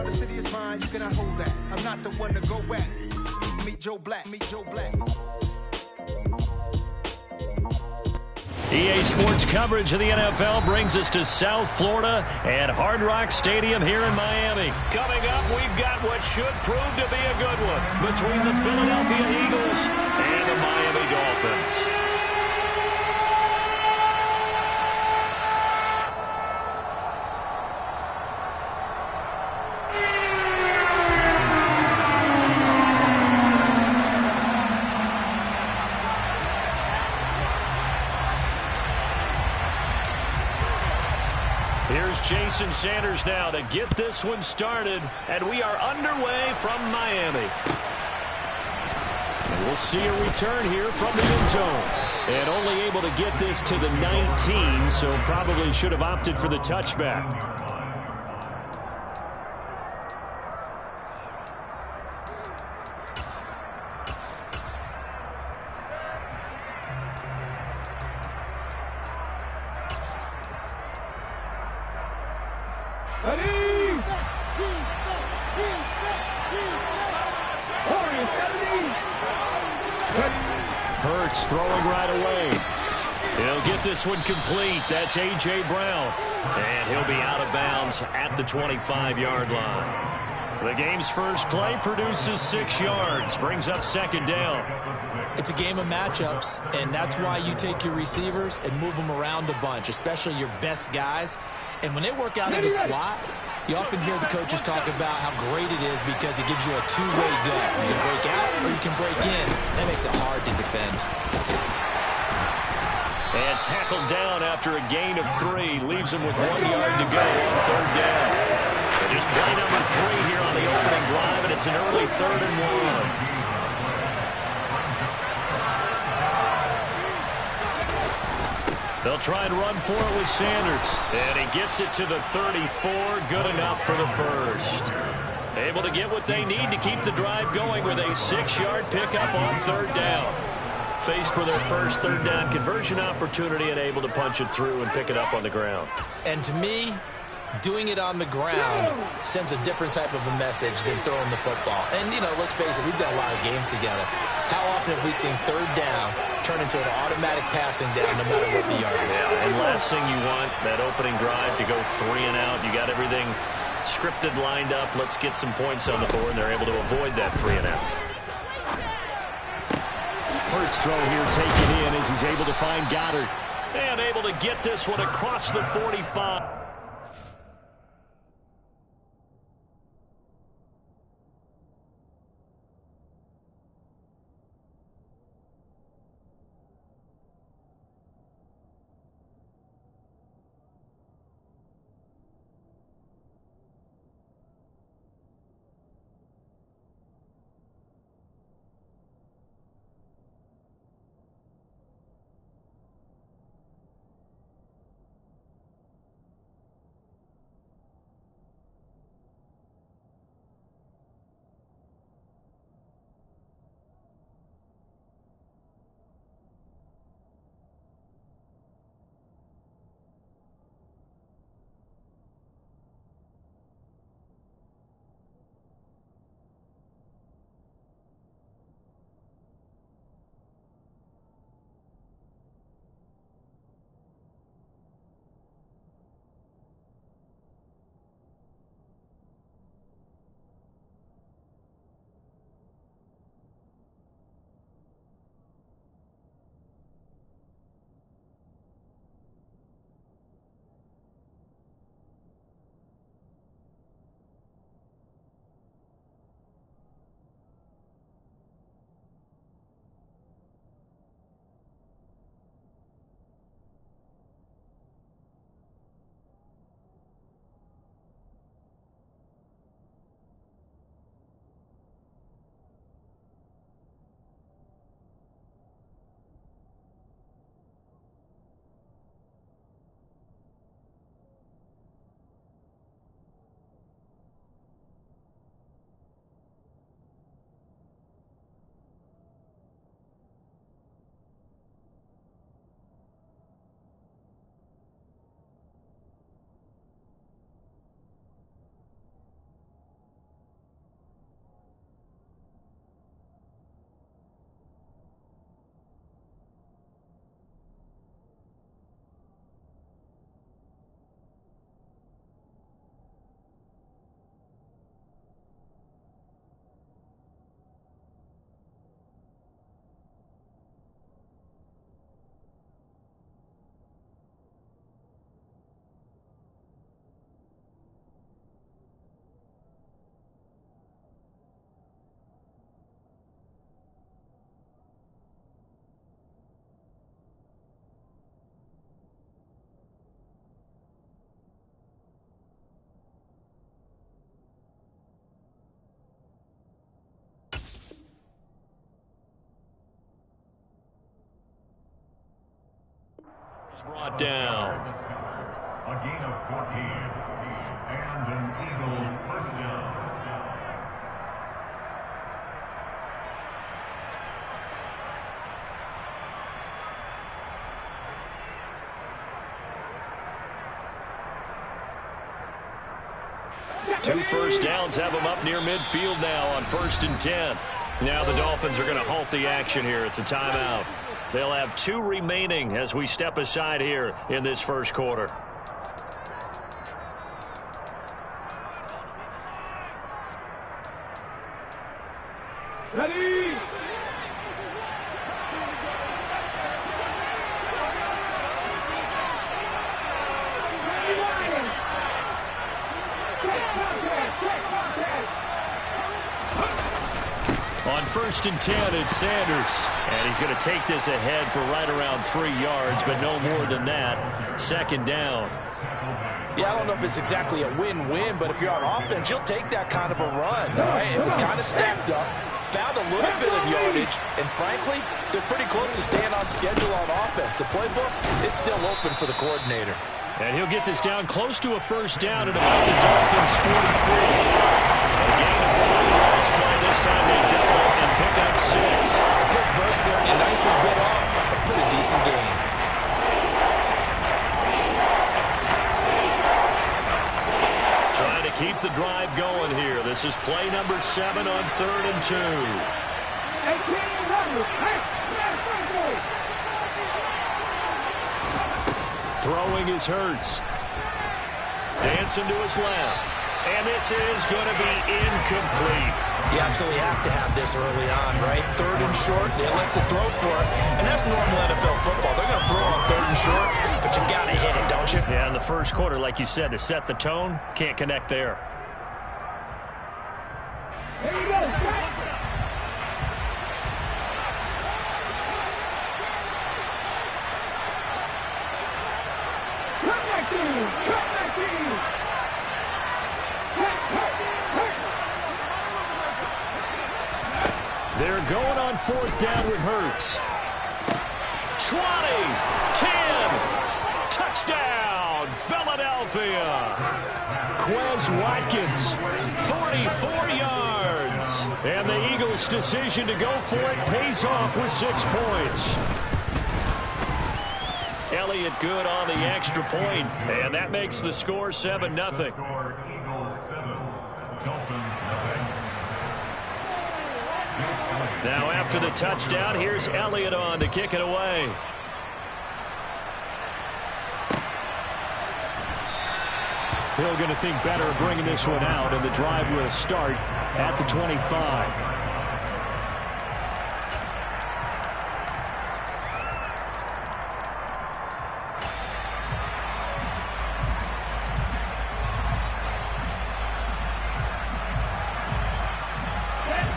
crown, the city is mine, you cannot hold that. I'm not the one to go at. Meet Joe Black, meet Joe Black. EA Sports coverage of the NFL brings us to South Florida and Hard Rock Stadium here in Miami. Coming up, we've got what should prove to be a good one between the Philadelphia Eagles and the Miami Dolphins. Here's Jason Sanders now to get this one started, and we are underway from Miami. And we'll see a return here from the end zone. And only able to get this to the 19, so probably should have opted for the touchback. Hurts throwing right away. He'll get this one complete. That's A.J. Brown. And he'll be out of bounds at the 25-yard line. The game's first play produces 6 yards. Brings up second down. It's a game of matchups, and that's why you take your receivers and move them around a bunch, especially your best guys. And when they work out in the slot, you often hear the coaches talk about how great it is because it gives you a two-way go. You can break out or you can break in. That makes it hard to defend. And tackled down after a gain of 3. Leaves him with 1 yard to go on third down. And just play number 3 here on the opening drive, and it's an early 3rd and 1. They'll try and run for it with Sanders. And he gets it to the 34. Good enough for the first. Able to get what they need to keep the drive going with a 6-yard pickup on third down. Faced for their first third down conversion opportunity and able to punch it through and pick it up on the ground. And to me, doing it on the ground sends a different type of a message than throwing the football. And, you know, let's face it, we've done a lot of games together. How often have we seen third down turn into an automatic passing down no matter what the yardage? Yeah, and last thing you want, that opening drive to go 3 and out. You got everything scripted, lined up. Let's get some points on the board, and they're able to avoid that 3 and out. Hurts throw here taken in as he's able to find Goddard. And able to get this one across the 45. Brought down. A gain of 14 and an Eagle first down. Two first downs have them up near midfield now on 1st and 10. Now the Dolphins are going to halt the action here. It's a timeout. They'll have 2 remaining as we step aside here in this first quarter. Ready! On 1st and 10, it's Sanders. And he's going to take this ahead for right around 3 yards, but no more than that. 2nd down. Yeah, I don't know if it's exactly a win-win, but if you're on offense, you'll take that kind of a run. All right? It was kind of stacked up, found a little bit of yardage, and frankly, they're pretty close to staying on schedule on offense. The playbook is still open for the coordinator. And he'll get this down close to a first down at about the Dolphins' 44. A gain of 3 on this play. This time they double it and pick up 6. Quick burst there, and he nicely bit off a pretty decent gain. Trying to keep the drive going here. This is play number 7 on 3rd and 2. Throwing is Hurts. Dancing to his left. And this is going to be incomplete. You absolutely have to have this early on, right? 3rd and short, they elect to throw for it. And that's normal NFL football. They're going to throw on 3rd and short, but you've got to hit it, don't you? Yeah, in the first quarter, like you said, to set the tone, can't connect there. Here we go. Come back to you. Come back to you. They're going on 4th down with Hurts. 20, 10, touchdown, Philadelphia. Quez Watkins, 44 yards. And the Eagles' decision to go for it pays off with 6 points. Elliott good on the extra point, and that makes the score 7-0. Eagles 7, Dolphins nothing. Now after the touchdown, here's Elliott on to kick it away. Hill going to think better of bringing this one out, and the drive will start at the 25.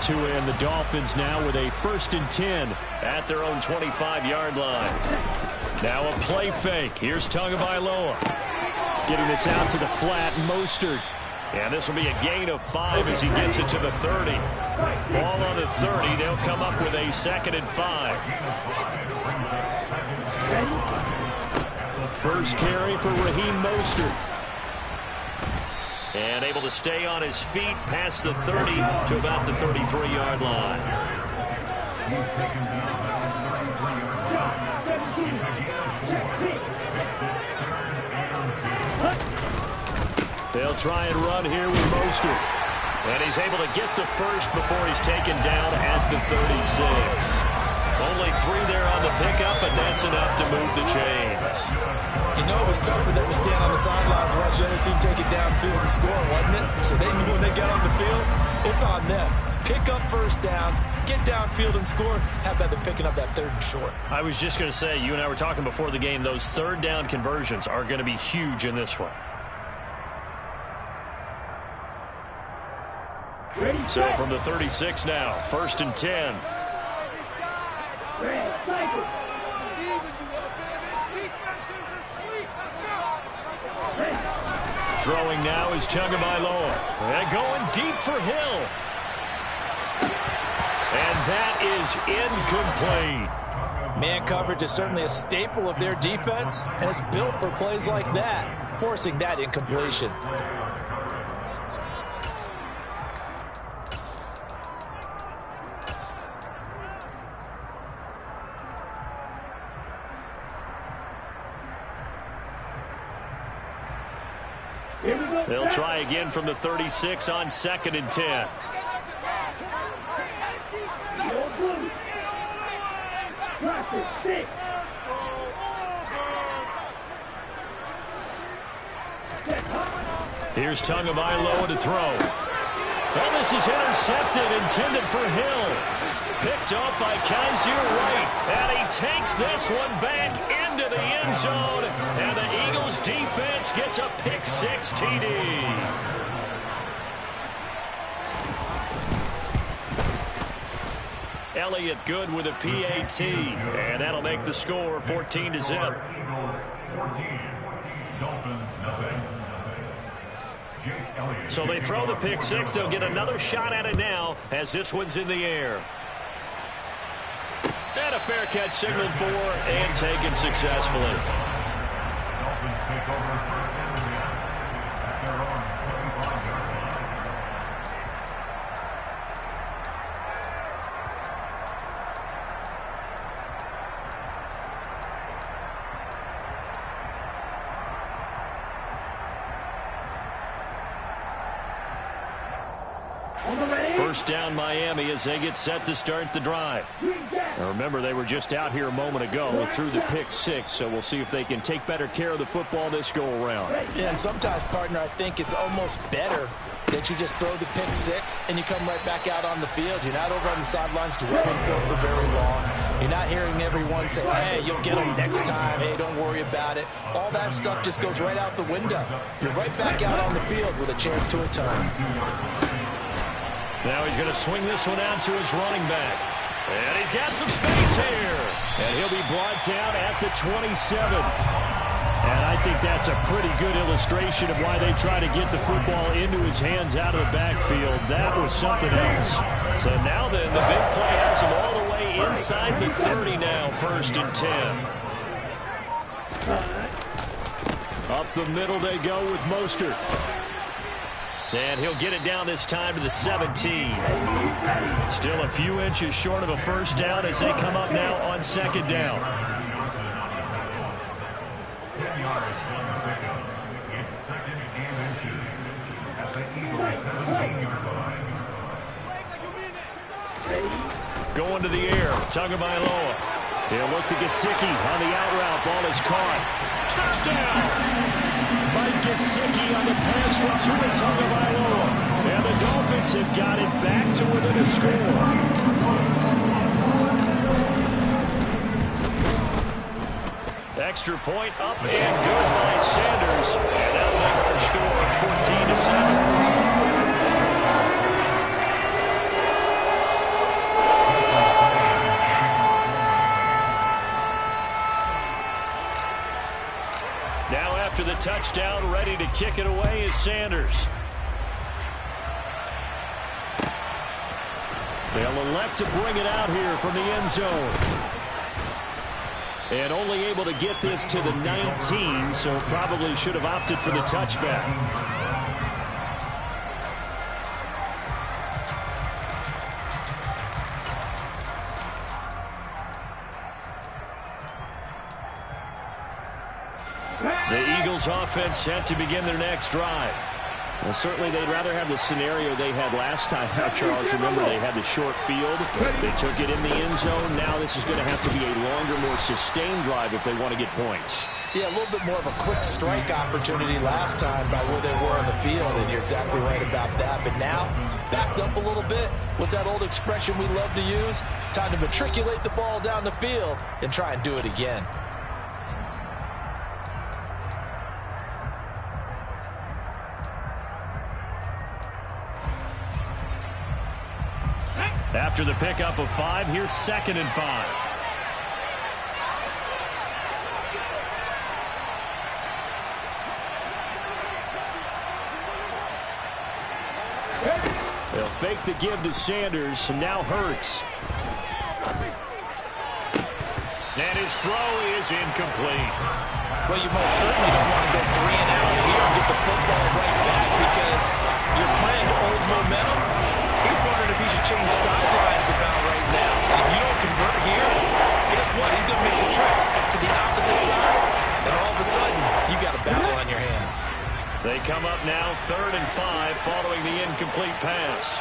And the Dolphins now with a 1st and 10 at their own 25-yard line. Now a play fake. Here's Tagovailoa. Getting this out to the flat, Mostert. And this will be a gain of 5 as he gets it to the 30. Ball on the 30. They'll come up with a 2nd and 5. First carry for Raheem Mostert. And able to stay on his feet past the 30 to about the 33-yard line. He's taken down at the 33-yard line. They'll try and run here with Mostert. And he's able to get the first before he's taken down at the 36. Only 3 there on the pickup, and that's enough to move the chains. You know, it was tough for them to stand on the sidelines and watch the other team take it downfield and score, wasn't it? So they knew when they got on the field, it's on them. Pick up first downs, get downfield and score. How about them picking up that 3rd and short? I was just going to say, you and I were talking before the game, those 3rd down conversions are going to be huge in this one. So from the 36 now, 1st and 10. Throwing now is Tagovailoa. And going deep for Hill. And that is incomplete. Man coverage is certainly a staple of their defense, and it's built for plays like that, forcing that incompletion. They'll try again from the 36 on 2nd and 10. Here's Tagovailoa to throw. Well, this is intercepted, intended for Hill. Picked off by Kaiser Wright, and he takes this one back into the end zone, and the Eagles defense gets a pick-6 TD. Elliott good with a PAT, and that'll make the score 14-0. Eagles 14, Dolphins nothing. So they throw the pick-6. They'll get another shot at it now as this one's in the air. And a fair catch signaled for and taken successfully. Dolphins take over first and 10 at their own 25-yard line. First down Miami as they get set to start the drive. Now remember, they were just out here a moment ago through the pick-6, so we'll see if they can take better care of the football this go-around. Yeah, and sometimes, partner, I think it's almost better that you just throw the pick-6 and you come right back out on the field. You're not over on the sidelines dwelling for very long. You're not hearing everyone say, hey, you'll get them next time. Hey, don't worry about it. All that stuff just goes right out the window. You're right back out on the field with a chance to return. Now he's going to swing this one out to his running back. And he's got some space here. And he'll be brought down at the 27. And I think that's a pretty good illustration of why they try to get the football into his hands out of the backfield. That was something else. So now then, the big play has him all the way inside the 30 now, 1st and 10. Up the middle they go with Mostert. And he'll get it down this time to the 17. Still a few inches short of a first down as they come up now on 2nd down. 10 yards on the pickup. It's 2nd and inches at the Eagles 17-yard line. Going to the air, Tagovailoa. He'll look to Gesicki on the out route. Ball is caught. Touchdown! Mike Gesicki on the pass from Tua Tagovailoa. And the Dolphins have got it back to within a score. Extra point up and good by Sanders. And that'll make our score 14-7. After the touchdown, ready to kick it away is Sanders. They'll elect to bring it out here from the end zone. And only able to get this to the 19, so probably should have opted for the touchback. The Eagles offense set to begin their next drive. Well, certainly they'd rather have the scenario they had last time out, Charles. Remember, they had the short field. They took it in the end zone. Now this is going to have to be a longer, more sustained drive if they want to get points. Yeah, a little bit more of a quick strike opportunity last time by where they were on the field, and you're exactly right about that. But now, backed up a little bit. What's that old expression we love to use? Time to matriculate the ball down the field and try and do it again. After the pickup of 5, here's 2nd and 5. They'll fake the give to Sanders, and now Hurts. And his throw is incomplete. Well, you most certainly don't want to go 3 and out here and get the football right back because your friend, Old Momentum, he's wondering if he should change sidelines about right now. And if you don't convert here, guess what? He's going to make the trip to the opposite side, and all of a sudden, you got a battle on your hands. They come up now 3rd and 5 following the incomplete pass.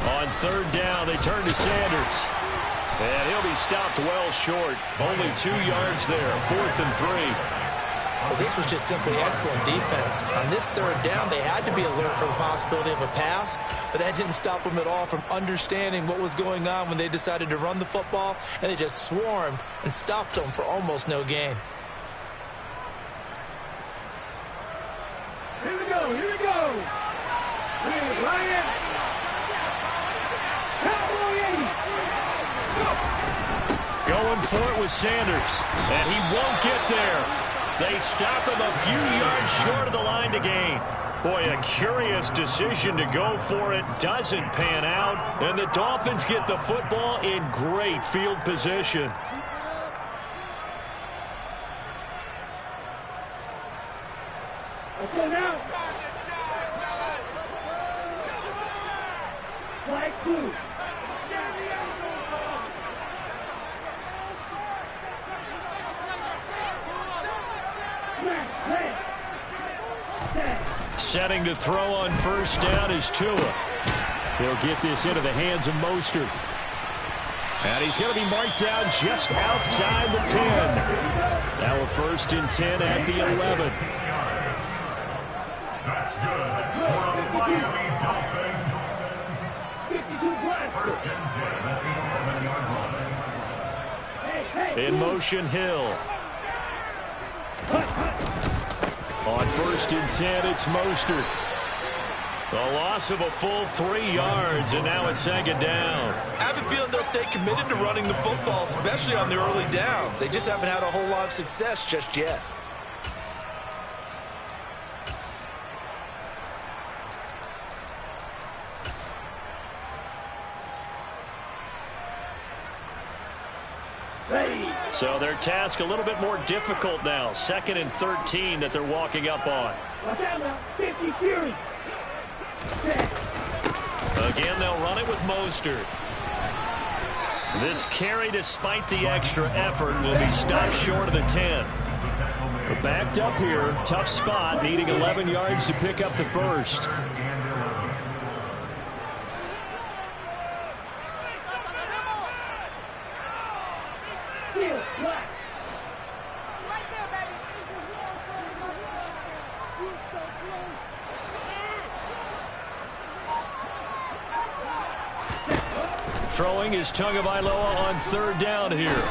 On 3rd down, they turn to Sanders. And he'll be stopped well short. Only 2 yards there, 4th and 3. Well, this was just simply excellent defense. On this 3rd down, they had to be alert for the possibility of a pass, but that didn't stop them at all from understanding what was going on when they decided to run the football, and they just swarmed and stuffed them for almost no gain. Here we go, here we go. Here's Ryan. Going for it with Sanders, and he won't get there. They stop him a few yards short of the line to gain. Boy, a curious decision to go for it. Doesn't pan out, and the Dolphins get the football in great field position. Okay, now. Flag 2. Setting to throw on 1st down is Tua. He'll get this into the hands of Mostert. And he's going to be marked down just outside the 10. Now a 1st and 10 at the 11. That's good. For the Miami Dolphins. 52 plus. 1st and 10. That's the 11-yard line. In motion, Hill. On 1st and 10, it's Mostert. The loss of a full 3 yards, and now it's 2nd down. I have a feeling they'll stay committed to running the football, especially on the early downs. They just haven't had a whole lot of success just yet. So their task a little bit more difficult now. 2nd and 13 that they're walking up on. Again, they'll run it with Mostert. This carry, despite the extra effort, will be stopped short of the 10. They're backed up here. Tough spot, needing 11 yards to pick up the 1st. Throwing is Tagovailoa on 3rd down here.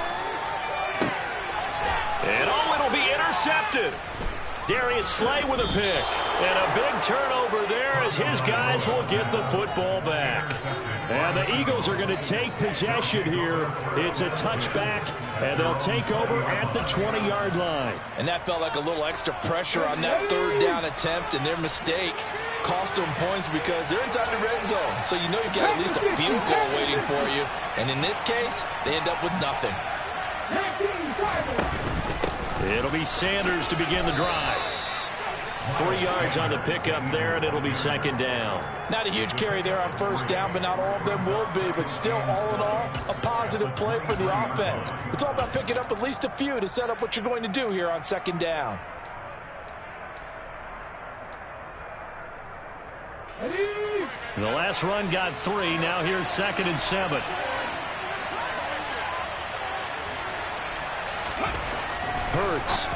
And it'll be intercepted. Darius Slay with a pick. And a big turnover there as his guys will get the football back. And the Eagles are going to take possession here. It's a touchback, and they'll take over at the 20-yard line. And that felt like a little extra pressure on that 3rd down attempt, and their mistake cost them points because they're inside the red zone. So you know you've got at least a field goal waiting for you. And in this case, they end up with nothing. It'll be Sanders to begin the drive. 3 yards on the pickup there, and it'll be 2nd down. Not a huge carry there on 1st down, but not all of them will be. But still, all in all, a positive play for the offense. It's all about picking up at least a few to set up what you're going to do here on 2nd down. The last run got 3. Now here's 2nd and 7. Hurts.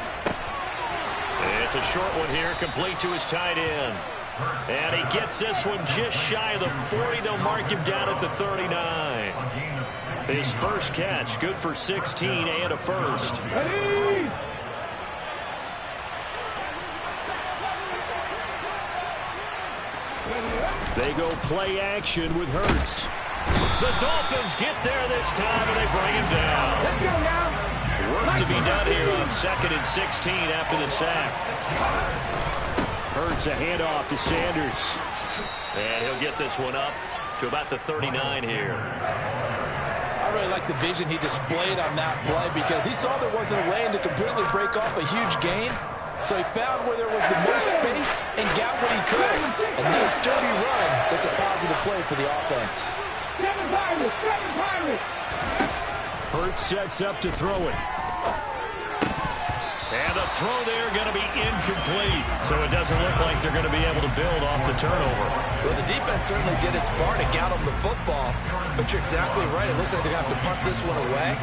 It's a short one here, complete to his tight end. And he gets this one just shy of the 40. They'll mark him down at the 39. His first catch, good for 16 and a 1st. They go play action with Hurts. The Dolphins get there this time, and they bring him down. Let's go now. Work to be done here on 2nd and 16 after the sack. Hurts a handoff to Sanders. And he'll get this one up to about the 39 here. I really like the vision he displayed on that play because he saw there wasn't a lane to completely break off a huge gain. So he found where there was the most space and got what he could. A nice dirty run that's a positive play for the offense. Hurts sets up to throw it. And the throw there going to be incomplete. So it doesn't look like they're going to be able to build off the turnover. Well, the defense certainly did its part to get them the football. But you're exactly right. It looks like they're going to have to punt this one away.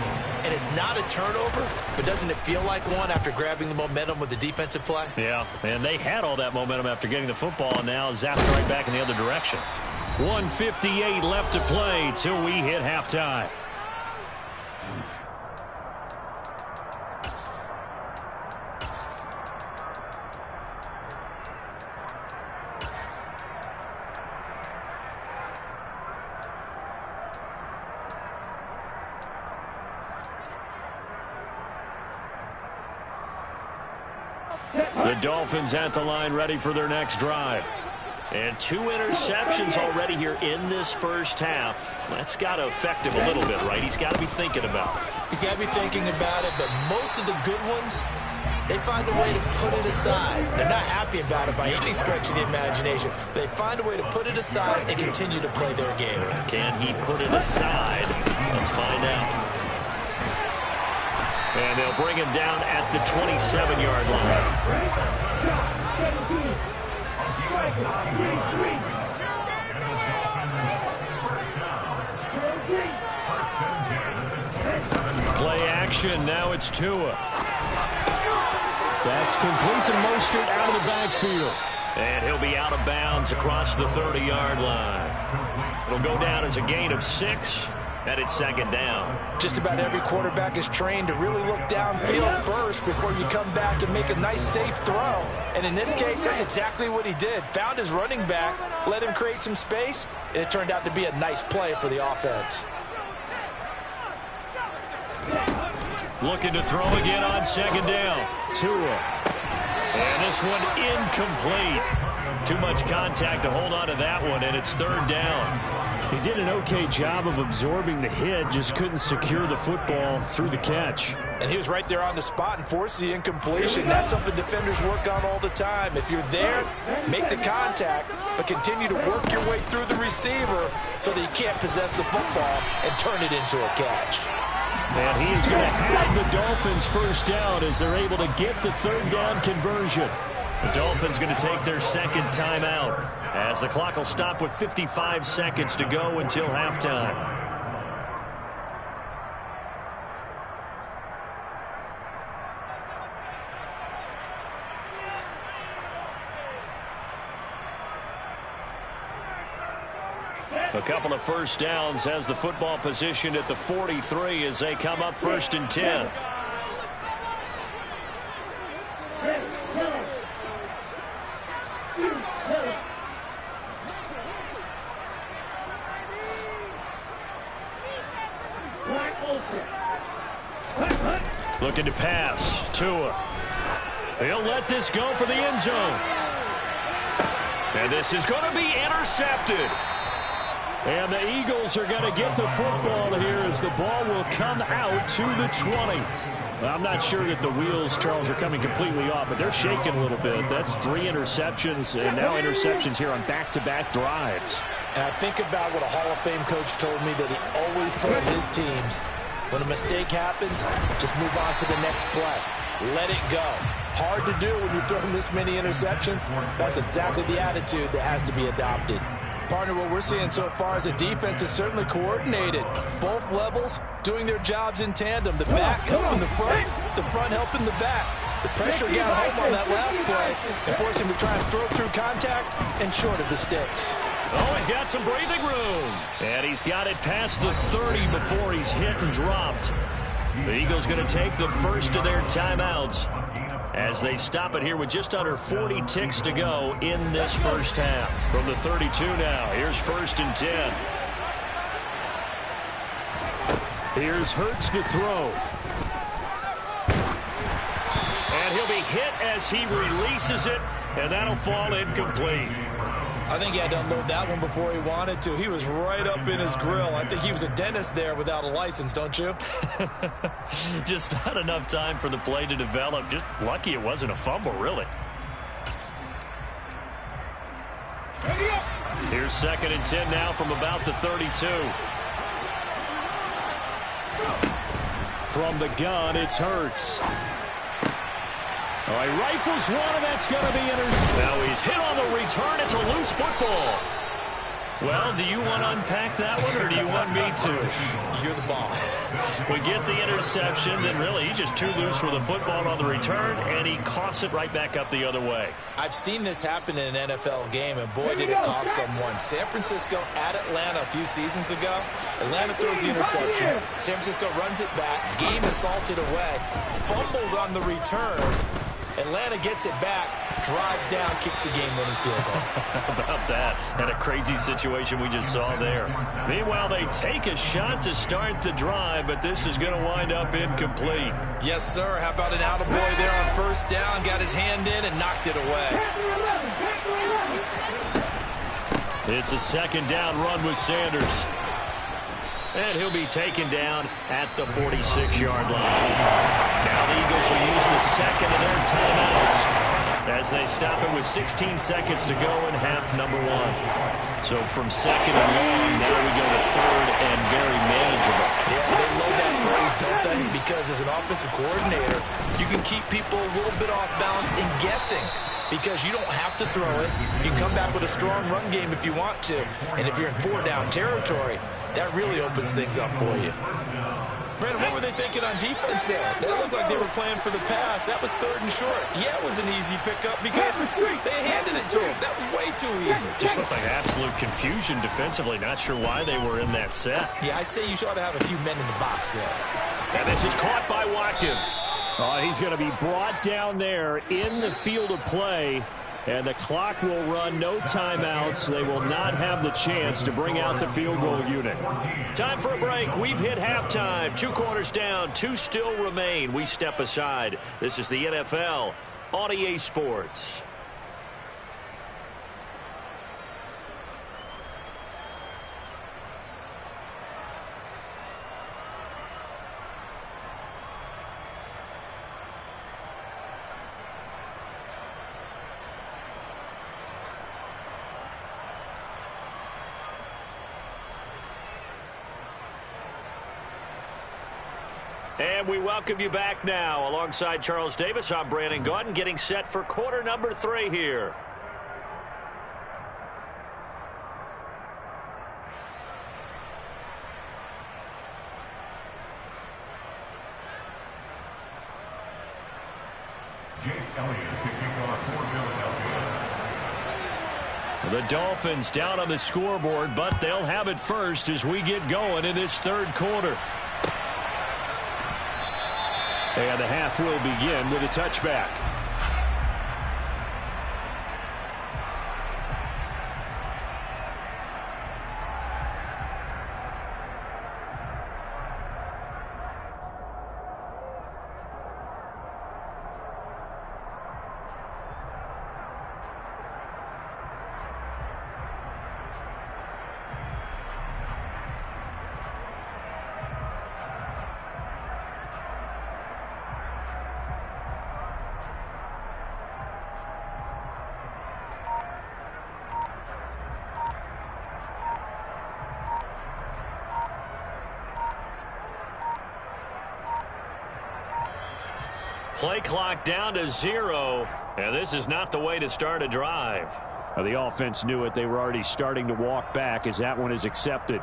And it's not a turnover, but doesn't it feel like one after grabbing the momentum with the defensive play? Yeah, and they had all that momentum after getting the football, and now zapped right back in the other direction. 1:58 left to play till we hit halftime. The Dolphins at the line ready for their next drive. And 2 interceptions already here in this first half. That's got to affect him a little bit, right? He's got to be thinking about it. He's got to be thinking about it, but most of the good ones, they find a way to put it aside. They're not happy about it by any stretch of the imagination. They find a way to put it aside and continue to play their game. Can he put it aside? Let's find out. And they'll bring him down at the 27-yard line. Play action. Now it's Tua. That's complete to Mostert out of the backfield. And he'll be out of bounds across the 30-yard line. It'll go down as a gain of 6. And it's 2nd down. Just about every quarterback is trained to really look downfield first before you come back and make a nice, safe throw. And in this case, that's exactly what he did. Found his running back, let him create some space, and it turned out to be a nice play for the offense. Looking to throw again on 2nd down. Tua. And this one incomplete. Too much contact to hold on to that one, and it's 3rd down. He did an okay job of absorbing the hit, just couldn't secure the football through the catch. And he was right there on the spot and forced the incompletion. That's something defenders work on all the time. If you're there, make the contact, but continue to work your way through the receiver so that you can't possess the football and turn it into a catch. And he is going to have the Dolphins first down as they're able to get the 3rd down conversion. The Dolphins going to take their 2nd timeout as the clock will stop with 55 seconds to go until halftime. A couple of first downs has the football positioned at the 43 as they come up 1st and 10. Looking to pass. Tua. He'll let this go for the end zone. And this is going to be intercepted. And the Eagles are going to get the football here as the ball will come out to the 20. I'm not sure that the wheels, Charles, are coming completely off, but they're shaking a little bit. That's 3 interceptions, and now interceptions here on back-to-back drives. And I think about what a Hall of Fame coach told me that he always told his teams, when a mistake happens, just move on to the next play. Let it go. Hard to do when you're throwing this many interceptions. That's exactly the attitude that has to be adopted. Partner, what we're seeing so far is the defense is certainly coordinated. Both levels doing their jobs in tandem. The back helping the front helping the back. The pressure got home on that last play and forced him to try and throw through contact and short of the sticks. Oh, he's got some breathing room. And he's got it past the 30 before he's hit and dropped. The Eagles going to take the first of their timeouts as they stop it here with just under 40 ticks to go in this first half. From the 32 now, here's 1st and 10. Here's Hurts to throw. he'll be hit as he releases it, and that'll fall incomplete. I think he had to unload that one before he wanted to. He was right up in his grill. I think he was a dentist there without a license, don't you? Just not enough time for the play to develop. Just lucky it wasn't a fumble, really. Here's 2nd and 10 now from about the 32. From the gun, it's Hurts. All right, rifles one, and that's going to be intercepted. Now he's hit on the return. It's a loose football. Well, do you want to unpack that one, or do you want me to? You're the boss. We get the interception, then really he's just too loose with the football on the return, and he coughs it right back up the other way. I've seen this happen in an NFL game, and boy, did it cost someone. San Francisco at Atlanta a few seasons ago. Atlanta throws the interception. San Francisco runs it back. Game is salted away. Fumbles on the return. Atlanta gets it back, drives down, kicks the game-winning field goal. How about that? And a crazy situation we just saw there. Meanwhile, they take a shot to start the drive, but this is going to wind up incomplete. Yes, sir. How about an attaboy there on 1st down? Got his hand in and knocked it away. It's a 2nd down run with Sanders. And he'll be taken down at the 46-yard line. Now the Eagles will use the 2nd of their timeouts as they stop it with 16 seconds to go in half number 1. So from 2nd and long, now we go to 3rd and very manageable. Yeah, they love that phrase, don't they? Because as an offensive coordinator, you can keep people a little bit off balance and guessing. Because you don't have to throw it. You can come back with a strong run game if you want to. And if you're in 4-down territory, that really opens things up for you. Brandon, what were they thinking on defense there? They looked like they were playing for the pass. That was 3rd and short. Yeah, it was an easy pickup because they handed it to him. That was way too easy. Just looked like absolute confusion defensively. Not sure why they were in that set. Yeah, I'd say you ought to have a few men in the box there. And this is caught by Watkins. He's going to be brought down there in the field of play, and the clock will run. No timeouts. They will not have the chance to bring out the field goal unit. Time for a break. We've hit halftime. 2 quarters down. 2 still remain. We step aside. This is the NFL on EA Sports. And we welcome you back now. Alongside Charles Davis, I'm Brandon Gaudin, getting set for quarter number 3 here. Jake Elliott to kick off for Philadelphia. The Dolphins down on the scoreboard, but they'll have it first as we get going in this 3rd quarter. And the half will begin with a touchback. Play clock down to 0, and this is not the way to start a drive. The offense knew it. They were already starting to walk back as that one is accepted.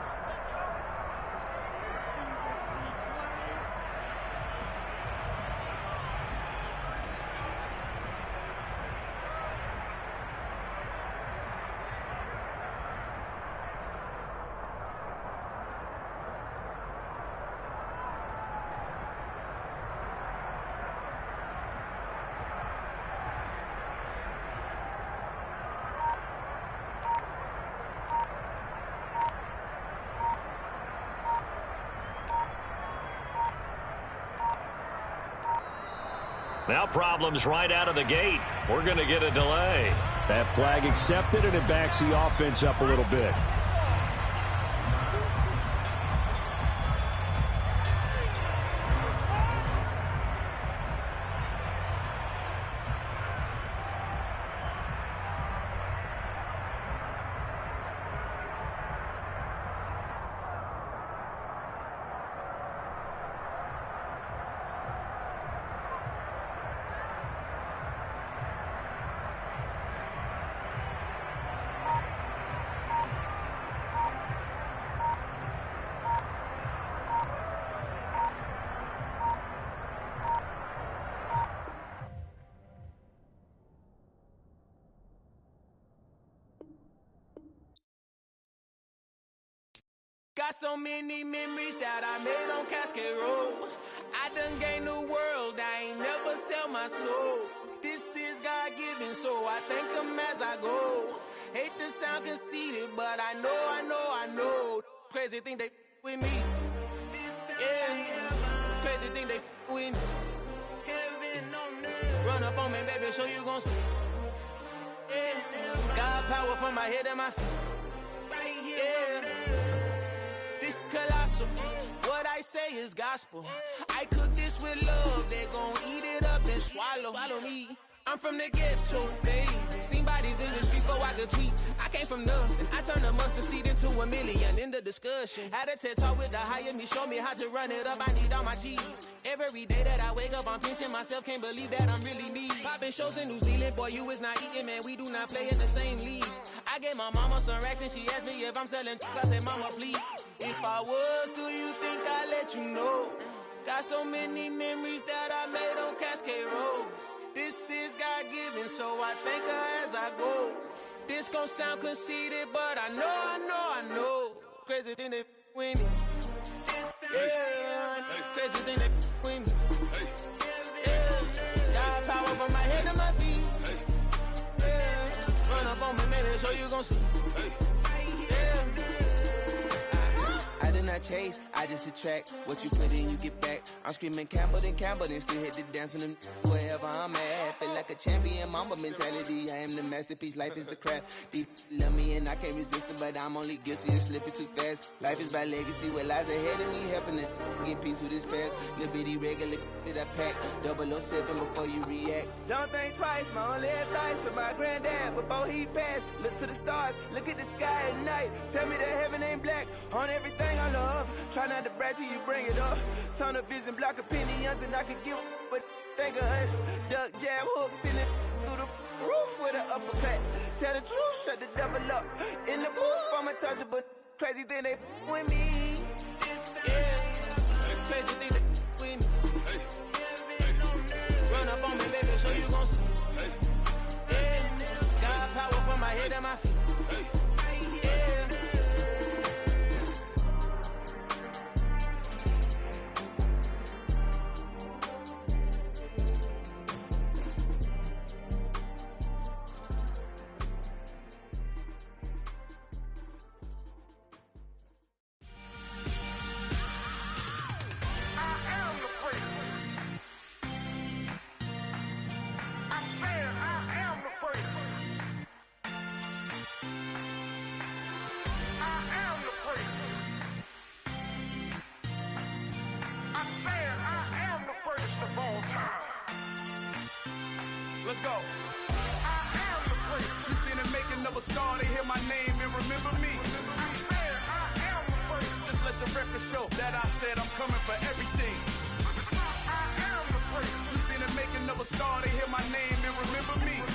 Now problems right out of the gate. We're going to get a delay. That flag accepted, and it backs the offense up a little bit. Got so many memories that I made on Cascade Road. I done gained the world, I ain't never sell my soul. This is God-given, so I thank him as I go. Hate to sound conceited, but I know. Crazy thing they with me. Yeah, crazy thing they with me. Run up on me, baby, show you gon' see. Yeah, God power from my head and my feet. Yeah. Colossal. What I say is gospel. I cook this with love. They gon' eat it up and swallow me. I'm from the ghetto, baby. Seen bodies in the street so I could tweet. I came from nothing. I turned a mustard seed into a million in the discussion. Had a TED talk with the higher me. Show me how to run it up. I need all my cheese. Every day that I wake up, I'm pinching myself. Can't believe that I'm really me. Popping shows in New Zealand. Boy, you is not eating, man. We do not play in the same league. I gave my mama some racks and she asked me if I'm selling. I said, mama, please. If I was, do you think I'd let you know? Got so many memories that I made on Cascade Road. This is God-given, so I thank her as I go. This gon' sound conceited, but I know. Crazy thing they with me. Yeah, crazy thing they with me. Yeah, got power from my head to my feet. Yeah, run up on me, maybe so you gon' see. Yeah. I did not chase, I just attract. What you put in, you get back. I'm screaming Campbell, then still hit the dance and wherever I'm at. Feel like a champion, mamba mentality. I am the masterpiece, life is the crap. Deep love me and I can't resist it, but I'm only guilty of slipping too fast. Life is by legacy, what lies ahead of me, helping to get peace with his past. Little bitty regular that I pack, 007 before you react. Don't think twice, my only advice for my granddad before he passed. Look to the stars, look at the sky at night. Tell me that heaven ain't black on everything I love. Try not to brag till you bring it up. Tunnel vision, block opinions, and I could give but think of us. Duck jab hooks in it through the roof with an uppercut. Tell the truth, shut the devil up. In the booth, I'm untouchable. Crazy thing they with me. Yeah, crazy thing they with me. Run up on me, baby, so you gon' see. Yeah, got power from my head and my feet. Let's go. I am the prince. You seen the making of a star, they hear my name and remember me. I am the prince. Just let the record show that I said I'm coming for everything. I am the prince. You seen the making of a star, they hear my name and remember me. I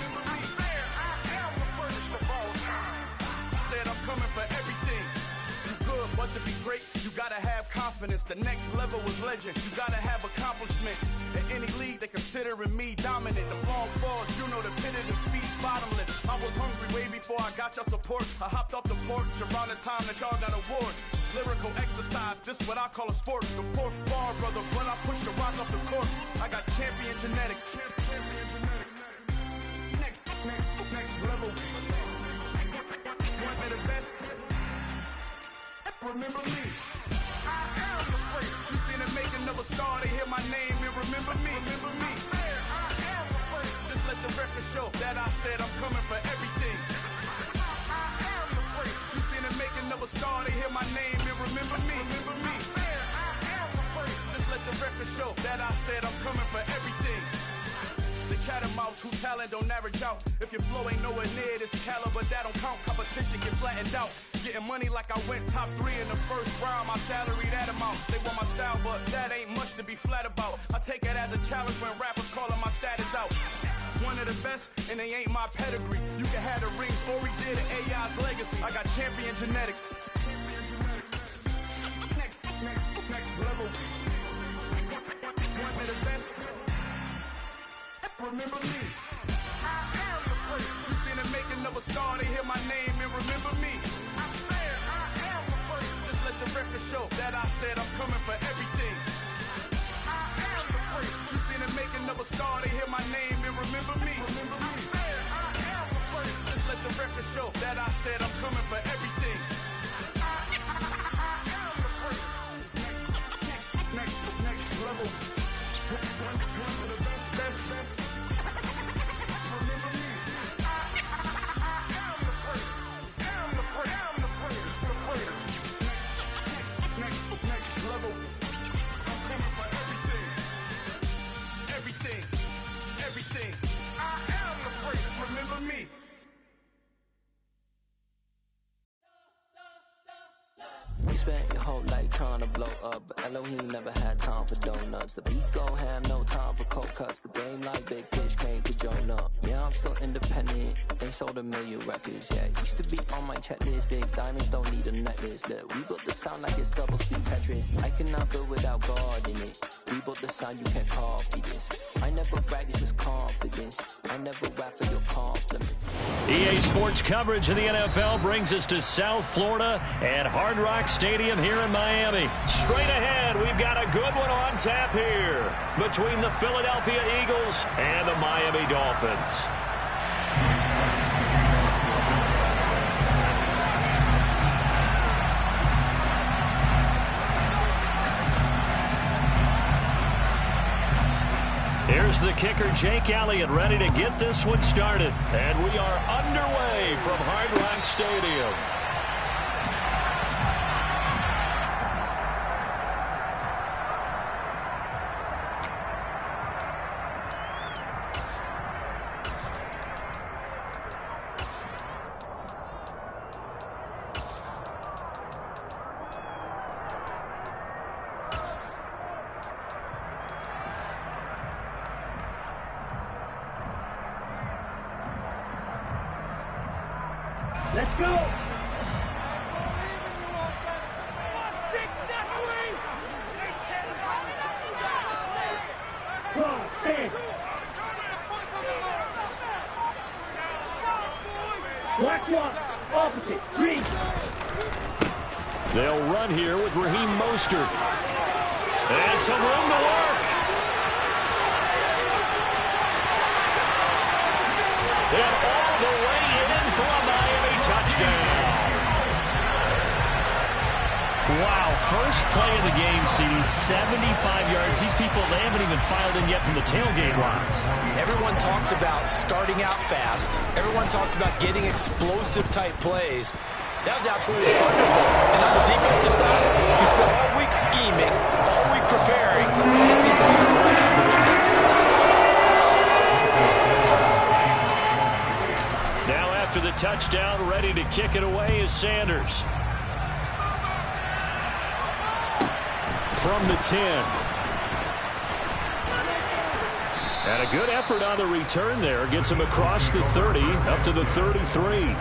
am the prince of all time. I said I'm coming for everything. Good, but to be great, you gotta have confidence. The next level was legend. You gotta have accomplishments. In any league, they considering me dominant. The long falls, you know the pit of defeat, bottomless. I was hungry way before I got your support. I hopped off the porch around the time that y'all got awards. Lyrical exercise, this what I call a sport. The fourth bar, brother, when I push the rock off the court. I got champion genetics. Next level. One of the best. Remember me. I am the prince. You seen the making of a star, they hear my name and remember me. Remember me. I show that I said I'm coming for everything. You seen the making of a star, they hear my name and remember me. Just let the record show that I said I'm coming for everything. The chattermouths who talent don't average out. If your flow ain't nowhere near this caliber, that don't count. Competition get flattened out. Getting money like I went top 3 in the first round. My salary that amount. They want my style, but that ain't much to be flat about. I take it as a challenge when rappers calling my status out. One of the best, and they ain't my pedigree. You can have the rings, or we did it, AI's legacy. I got champion genetics. Next level. One of the best. Remember me. You seen the making of a star, they hear my name and remember me. Just let the record show that I said I'm coming for everything. You seen the making of a star, they hear my name and remember me. Just let the record show that I said I'm coming for everything. Next level. One of the best. Everything. I am the greatest. Remember me. You spent your whole life trying to blow up, but Elohim never had time for donuts. The beat go ham, no time for cold cuts. The game like Big Fish came to join up. Yeah, I'm still independent. They sold 1 million records. Yeah, used to be on my checklist. Big diamonds don't need a necklace. Look, we built the sound like it's double speed Tetris. I cannot build without God in it. We built the sound, you can't copy this. I never brag, it's just confidence. I never rap for your compliments. EA Sports coverage of the NFL brings us to South Florida and Hard Rock Stadium here in Miami. Straight ahead, we've got a good one on tap here between the Philadelphia Eagles and the Miami Dolphins. Here's the kicker, Jake Elliott, ready to get this one started. And we are underway from Hard Rock Stadium. Let's go! Black one, opposite, green. They'll run here with Raheem Mostert. And some room to work. And all the way in for a Miami touchdown. Wow, first play of the game, CD, 75 yards. These people, they haven't even filed in yet from the tailgate lines. Everyone talks about starting out fast. Everyone talks about getting explosive-type plays. That was absolutely a thunderbolt. And on the defensive side, you spent all week scheming, all week preparing, and it seems like it goes right out the window. Now after the touchdown, ready to kick it away is Sanders. From the 10. And a good effort on the return there. Gets him across the 30, up to the 33.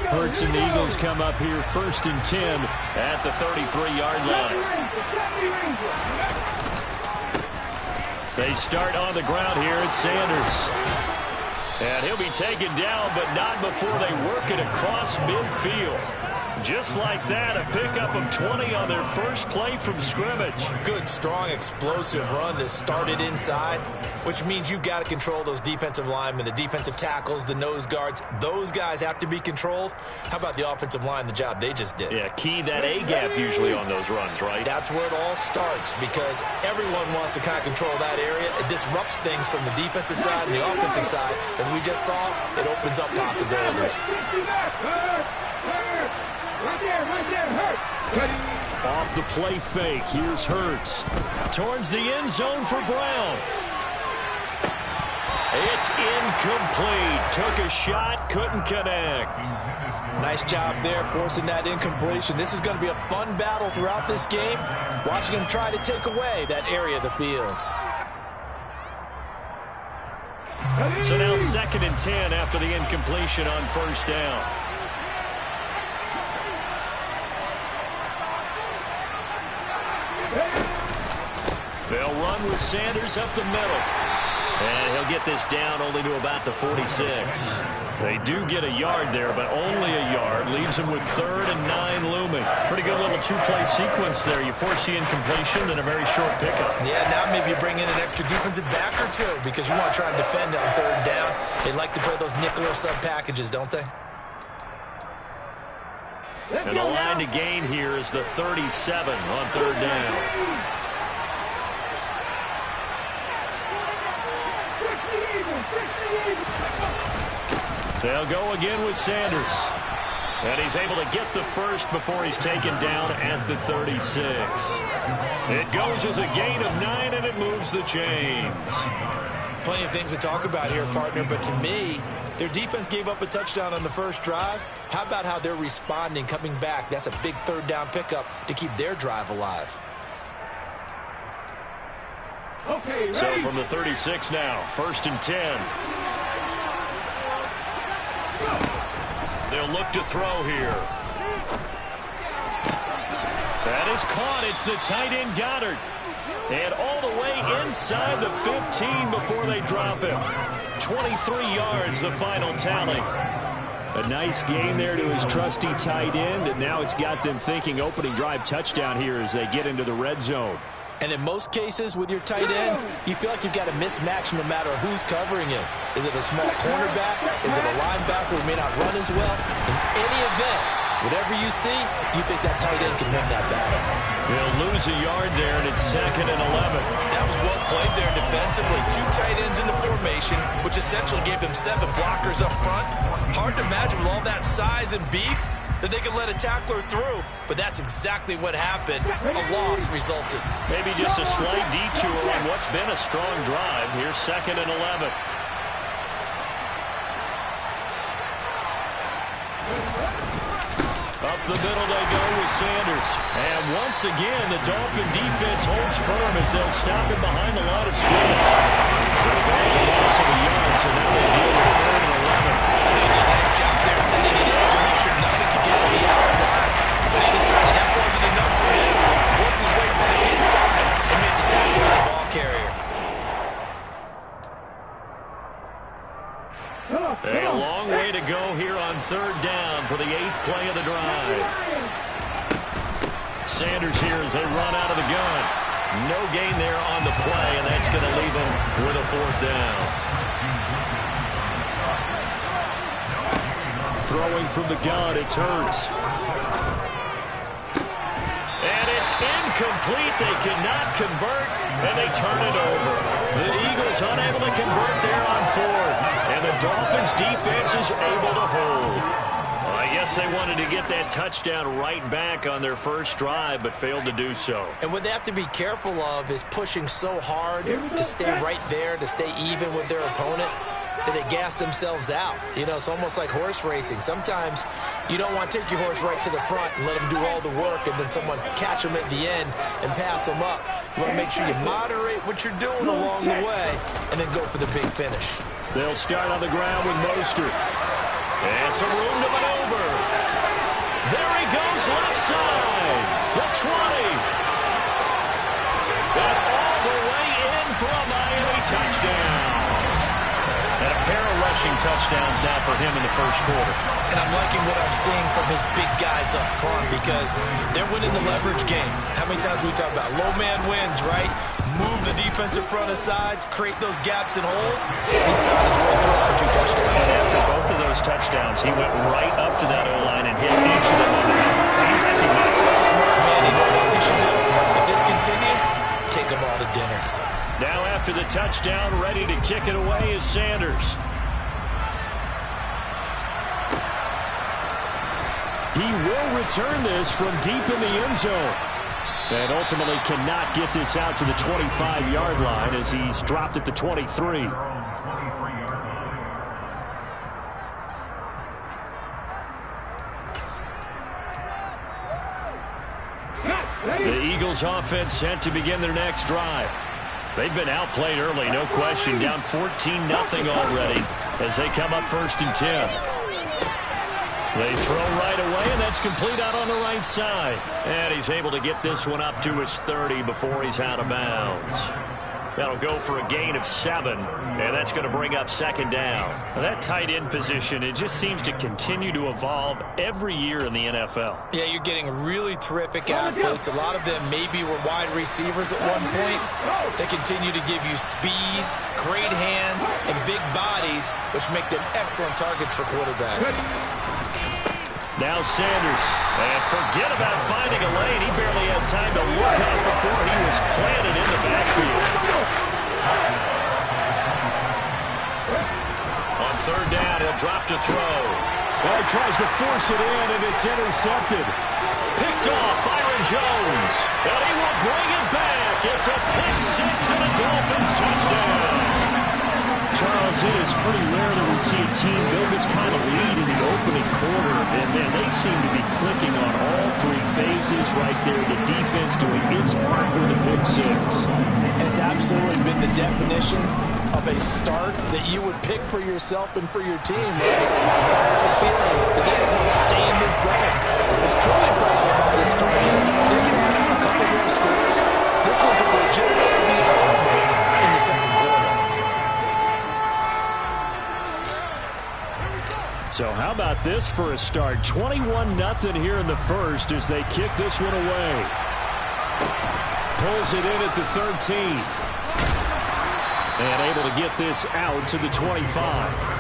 Hurts and the Eagles come up here 1st and 10 at the 33-yard line. They start on the ground here at Sanders. And he'll be taken down, but not before they work it across midfield. Just like that, a pickup of 20 on their first play from scrimmage. Good, strong, explosive run that started inside, which means you've got to control those defensive linemen, the defensive tackles, the nose guards. Those guys have to be controlled. How about the offensive line, the job they just did? Yeah, key that A-gap usually on those runs, right? That's where it all starts because everyone wants to kind of control that area. It disrupts things from the defensive side and the offensive side. As we just saw, it opens up possibilities. Off the play fake, here's Hurts. Towards the end zone for Brown. It's incomplete. Took a shot, couldn't connect. Nice job there forcing that incompletion. This is going to be a fun battle throughout this game. Watching him try to take away that area of the field. So now 2nd and 10 after the incompletion on first down. They'll run with Sanders up the middle. And he'll get this down only to about the 46. They do get a yard there, but only a yard. Leaves them with 3rd and 9 looming. Pretty good little two-play sequence there. You force the incompletion, then a very short pickup. Yeah, now maybe you bring in an extra defensive back or two because you want to try and defend on 3rd down. They like to play those nickel or sub packages, don't they? And the line to gain here is the 37 on 3rd down. They'll go again with Sanders. And he's able to get the first before he's taken down at the 36. It goes as a gain of 9, and it moves the chains. Plenty of things to talk about here, partner, but to me, their defense gave up a touchdown on the first drive. How about how they're responding, coming back? That's a big 3rd down pickup to keep their drive alive. Okay, so from the 36 now, 1st and 10. They'll look to throw here. That is caught. It's the tight end Goddard. And all the way inside the 15 before they drop him. 23 yards, the final tally. A nice gain there to his trusty tight end, and now it's got them thinking opening drive touchdown here as they get into the red zone. And in most cases with your tight end, you feel like you've got a mismatch no matter who's covering him. Is it a small cornerback? Is it a linebacker who may not run as well? In any event, whatever you see, you think that tight end can win that battle. They'll lose a yard there, and it's 2nd and 11. That was well played there defensively. 2 tight ends in the formation, which essentially gave them 7 blockers up front. Hard to imagine with all that size and beef that they could let a tackler through, but that's exactly what happened. A loss resulted. Maybe just a slight detour on what's been a strong drive. Here's 2nd and 11. Up the middle they go with Sanders. And once again, the Dolphin defense holds firm as they'll stop him behind the line of scrimmage. There's a loss of a yard, so now they deal with 3rd and 11. I think he did a nice job there setting an edge and make sure nothing could get to the outside. But he decided that wasn't enough for him. Worked his way back inside and made the tackle on the ball carrier. A long way to go here on 3rd down for the 8th play of the drive. Sanders here as they run out of the gun. No gain there on the play, and that's going to leave them with a 4th down. Throwing from the gun, it's Hurts. And it's incomplete. They cannot convert, and they turn it over. The Eagles unable to convert there on 4th, and the Dolphins defense is able to hold. I guess they wanted to get that touchdown right back on their first drive, but failed to do so. And what they have to be careful of is pushing so hard to stay right there, to stay even with their opponent, that they gas themselves out. You know, it's almost like horse racing. Sometimes you don't want to take your horse right to the front and let them do all the work and then someone catch them at the end and pass them up. You want to make sure you moderate what you're doing along the way and then go for the big finish. They'll start on the ground with Mostert. And some room to maneuver. There he goes left side. The 20. Got all the way in for a Miami touchdown. And a pair of rushing touchdowns now for him in the first quarter. And I'm liking what I'm seeing from his big guys up front because they're winning the leverage game. How many times we talk about low man wins, right? Move the defensive front aside, create those gaps and holes. He's found his way through for 2 touchdowns. And after both of those touchdowns, he went right up to that O-line and hit each of them on the head. That's a smart man. He knows what he should do. If this continues, take them all to dinner. Now after the touchdown, ready to kick it away is Sanders. He will return this from deep in the end zone. And ultimately cannot get this out to the 25-yard line as he's dropped at the 23. The Eagles offense set to begin their next drive. They've been outplayed early, no question. Down 14-0 already as they come up 1st and 10. They throw right away, and that's complete out on the right side. And he's able to get this one up to his 30 before he's out of bounds. That'll go for a gain of 7, and that's going to bring up 2nd down. Now that tight end position, it just seems to continue to evolve every year in the NFL. Yeah, you're getting really terrific athletes. A lot of them maybe were wide receivers at one point. They continue to give you speed, great hands, and big bodies, which make them excellent targets for quarterbacks. Now Sanders, and forget about finding a lane. He barely had time to look up before he was planted in the backfield. On 3rd down, he'll drop to throw. Well, he tries to force it in, and it's intercepted. Picked off Byron Jones, and he will bring it back. It's a pick 6 and a Dolphins touchdown. Charles, it is pretty rare that we see a team build this kind of lead in the opening quarter. And, man, they seem to be clicking on all 3 phases right there. The defense doing its part with a pick 6. And it's absolutely been the definition of a start that you would pick for yourself and for your team, right? I have a feeling that they just want to stay in this zone. What's truly important about this start is they're going to have a couple more scores. This one could legitimately be over in the 2nd quarter. So how about this for a start? 21-0 here in the first as they kick this one away. Pulls it in at the 13. And able to get this out to the 25.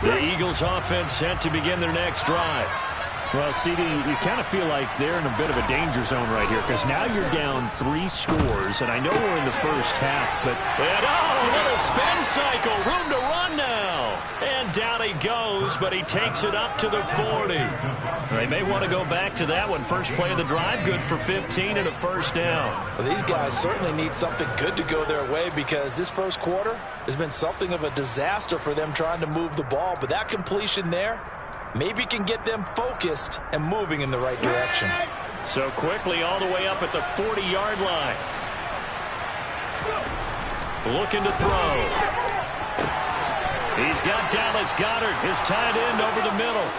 The Eagles offense set to begin their next drive. Well, CD, you kind of feel like they're in a bit of a danger zone right here because now you're down 3 scores, and I know we're in the first half, but... And a little spin cycle, room to run now. And down he goes, but he takes it up to the 40. They may want to go back to that one. First play of the drive, good for 15 and a 1st down. Well, these guys certainly need something good to go their way because this first quarter has been something of a disaster for them trying to move the ball, but that completion there maybe can get them focused and moving in the right direction. So quickly all the way up at the 40-yard line. Looking to throw. He's got Dallas Goedert, his tight end, over the middle.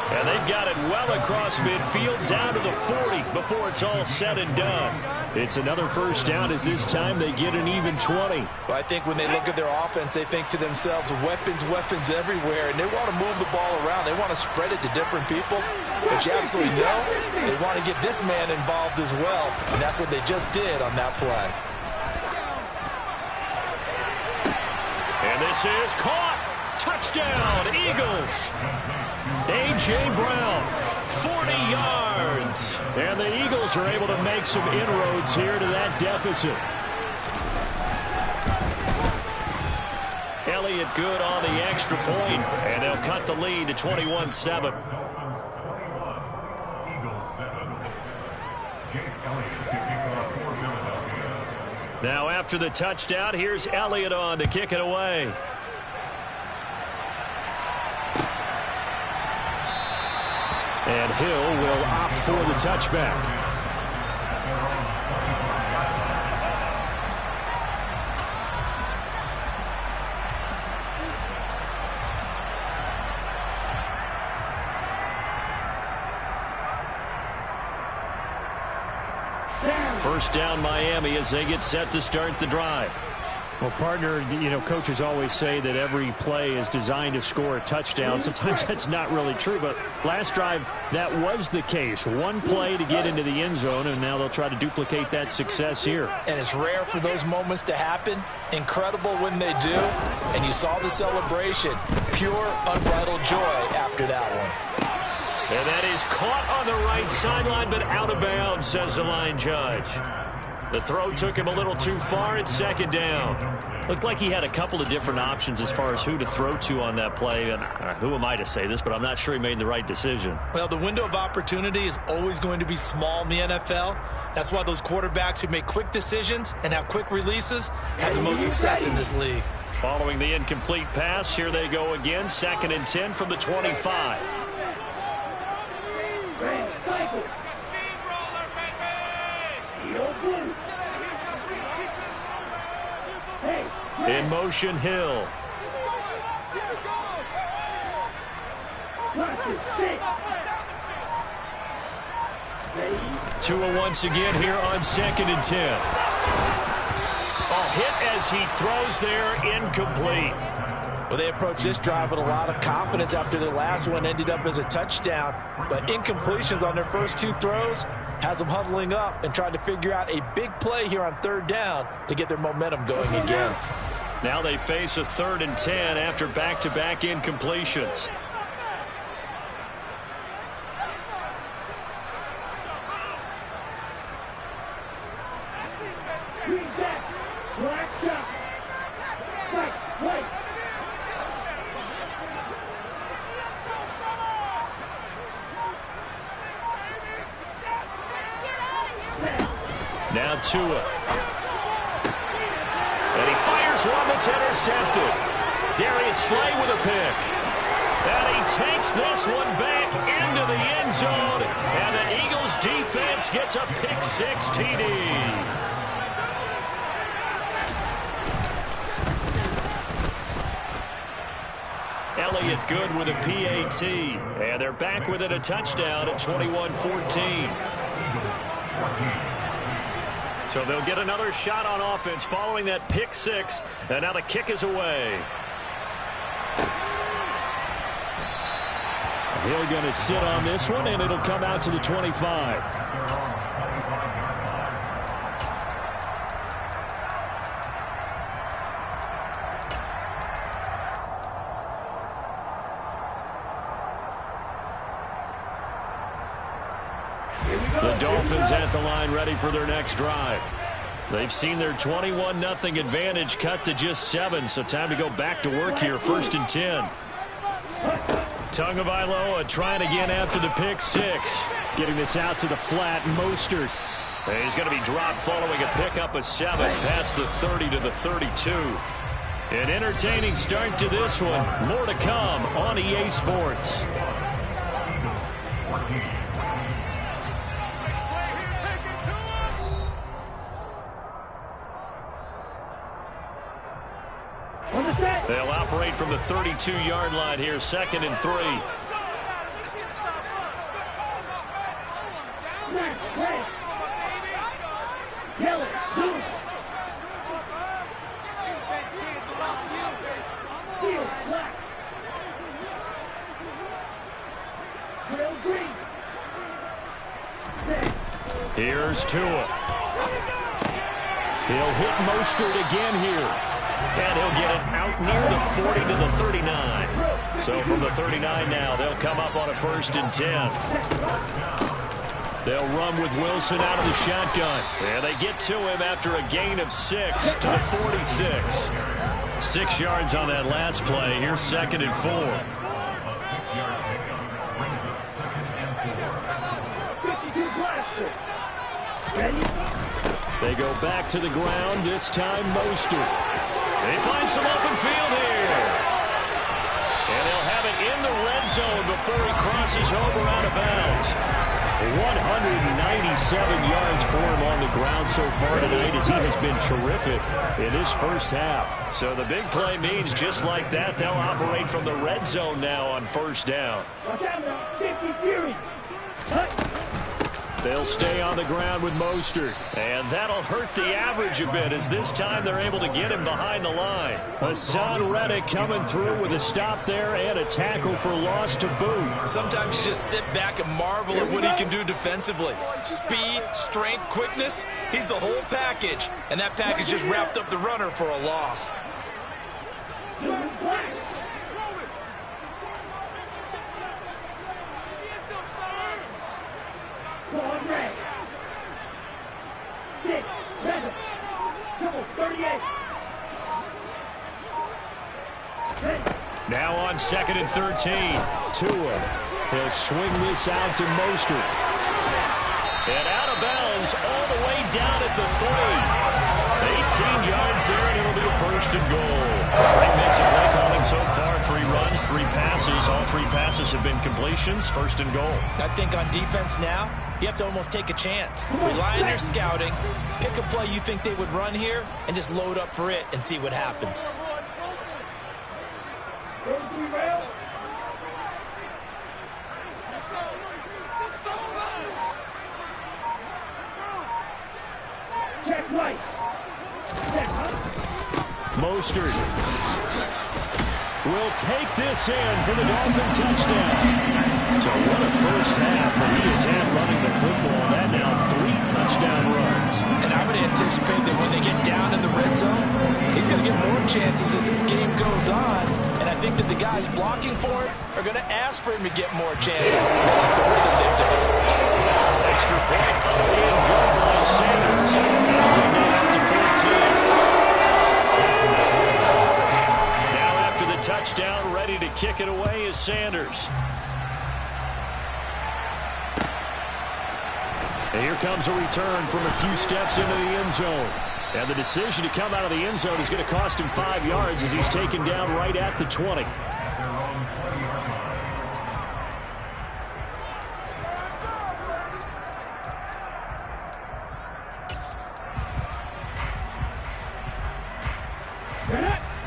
And they've got it well across midfield down to the 40 before it's all said and done. It's another 1st down as this time they get an even 20. Well, I think when they look at their offense, they think to themselves, weapons, weapons everywhere, and they want to move the ball around. They want to spread it to different people. But you absolutely know they want to get this man involved as well, and that's what they just did on that play. And this is caught. Touchdown, Eagles. A.J. Brown, 40 yards. And the Eagles are able to make some inroads here to that deficit. Elliott good on the extra point, and they'll cut the lead to 21-7. Now after the touchdown, here's Elliott on to kick it away. And Hill will opt for the touchback. First down Miami as they get set to start the drive. Well, partner, coaches always say that every play is designed to score a touchdown. Sometimes that's not really true, but last drive, that was the case. One play to get into the end zone, and now they'll try to duplicate that success here. And it's rare for those moments to happen. Incredible when they do. And you saw the celebration. Pure, unbridled joy after that one. And that is caught on the right sideline, but out of bounds, says the line judge. The throw took him a little too far. It's second down. Looked like he had a couple of different options as far as who to throw to on that play. And who am I to say this, but I'm not sure he made the right decision. Well, the window of opportunity is always going to be small in the NFL. That's why those quarterbacks who make quick decisions and have quick releases have the most success in this league. Following the incomplete pass, here they go again. 2nd and 10 from the 25. In motion, Hill. Tua once again here on 2nd and 10. A hit as he throws there, incomplete. Well, they approached this drive with a lot of confidence after their last one ended up as a touchdown. But incompletions on their first 2 throws has them huddling up and trying to figure out a big play here on 3rd down to get their momentum going again. Now they face a 3rd and 10 after back-to-back incompletions. Now Tua. And he fires one that's intercepted. Darius Slay with a pick. And he takes this one back into the end zone. And the Eagles defense gets a pick 6 TD. Elliott good with a PAT. And they're back within a touchdown at 21-14. So they'll get another shot on offense following that pick 6. And now the kick is away. They're going to sit on this one, and it'll come out to the 25. The Dolphins at the line ready for their next drive. They've seen their 21-0 advantage cut to just 7, so time to go back to work here. 1st and 10. Tagovailoa trying again after the pick 6. Getting this out to the flat. Mostert. And he's going to be dropped following a pickup of 7 past the 30 to the 32. An entertaining start to this one. More to come on EA Sports. They'll operate from the 32-yard line here, 2nd and 3. Here's Tua. He'll hit Mostert again here. And he'll get it out near the 40 to the 39. So from the 39 now, they'll come up on a 1st and 10. They'll run with Wilson out of the shotgun. And they get to him after a gain of 6 to the 46. 6 yards on that last play. Here's 2nd and 4. They go back to the ground, this time Mostert. They find some open field here. And they'll have it in the red zone before he crosses over out of bounds. 197 yards for him on the ground so far tonight as he has been terrific in his first half. So the big play means just like that, they'll operate from the red zone now on 1st down. They'll stay on the ground with Mostert. And that'll hurt the average a bit as this time they're able to get him behind the line. Hassan Reddick coming through with a stop there and a tackle for loss to boot. Sometimes you just sit back and marvel at what he can do defensively. Speed, strength, quickness, he's the whole package. And that package just wrapped up the runner for a loss. Now on 2nd and 13. Tua. He'll swing this out to Mostert. And out of bounds all the way down at the 3. 18 yards there, and it'll be a 1st and goal. Great mix of play calling so far. 3 runs, 3 passes. All 3 passes have been completions. 1st and goal. I think on defense now, you have to almost take a chance. Rely on your scouting. Pick a play you think they would run here, and just load up for it and see what happens. Mostert will take this in for the Dolphin touchdown. So what a first half that he has had running the football. That now 3 touchdown runs. And I would anticipate that when they get down in the red zone, he's going to get more chances as this game goes on. And I think that the guys blocking for it are going to ask for him to get more chances. They like the rhythm they've developed. Extra point and good by Sanders. Bring it out to 14. Touchdown, ready to kick it away is Sanders. And here comes a return from a few steps into the end zone. And the decision to come out of the end zone is going to cost him 5 yards as he's taken down right at the 20.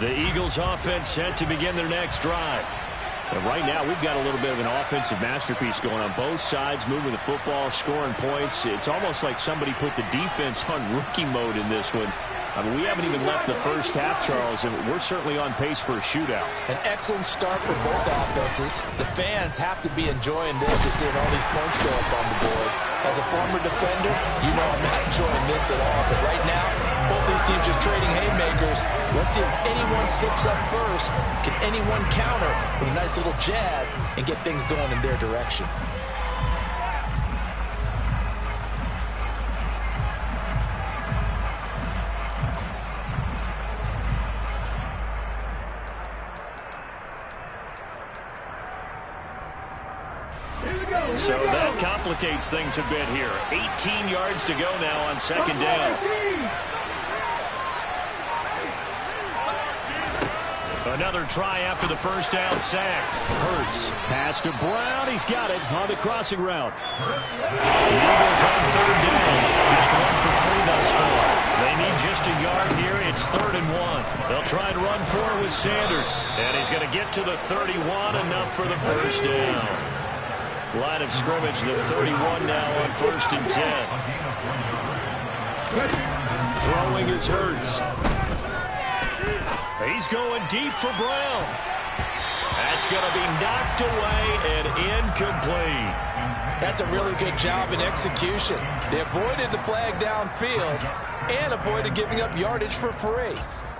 The Eagles offense set to begin their next drive. And right now, we've got a little bit of an offensive masterpiece going on both sides, moving the football, scoring points. It's almost like somebody put the defense on rookie mode in this one. I mean, we haven't even left the first half, Charles, and we're certainly on pace for a shootout. An excellent start for both offenses. The fans have to be enjoying this to see all these points go up on the board. As a former defender, you know I'm not enjoying this at all. But right now, both these teams just trading haymakers. Let's see if anyone slips up first. Can anyone counter with a nice little jab and get things going in their direction? So that complicates things a bit here. 18 yards to go now on 2nd down. Another try after the first down sack. Hurts. Pass to Brown. He's got it on the crossing route. The Eagles on 3rd down. Just 1 for 3 thus far. They need just a yard here. It's 3rd and 1. They'll try and run for it with Sanders. And he's going to get to the 31. Enough for the first down. Line of scrimmage, the 31 now on 1st and 10. Throwing is Hurts. He's going deep for Brown. That's going to be knocked away and incomplete. That's a really good job in execution. They avoided the flag downfield and avoided giving up yardage for free.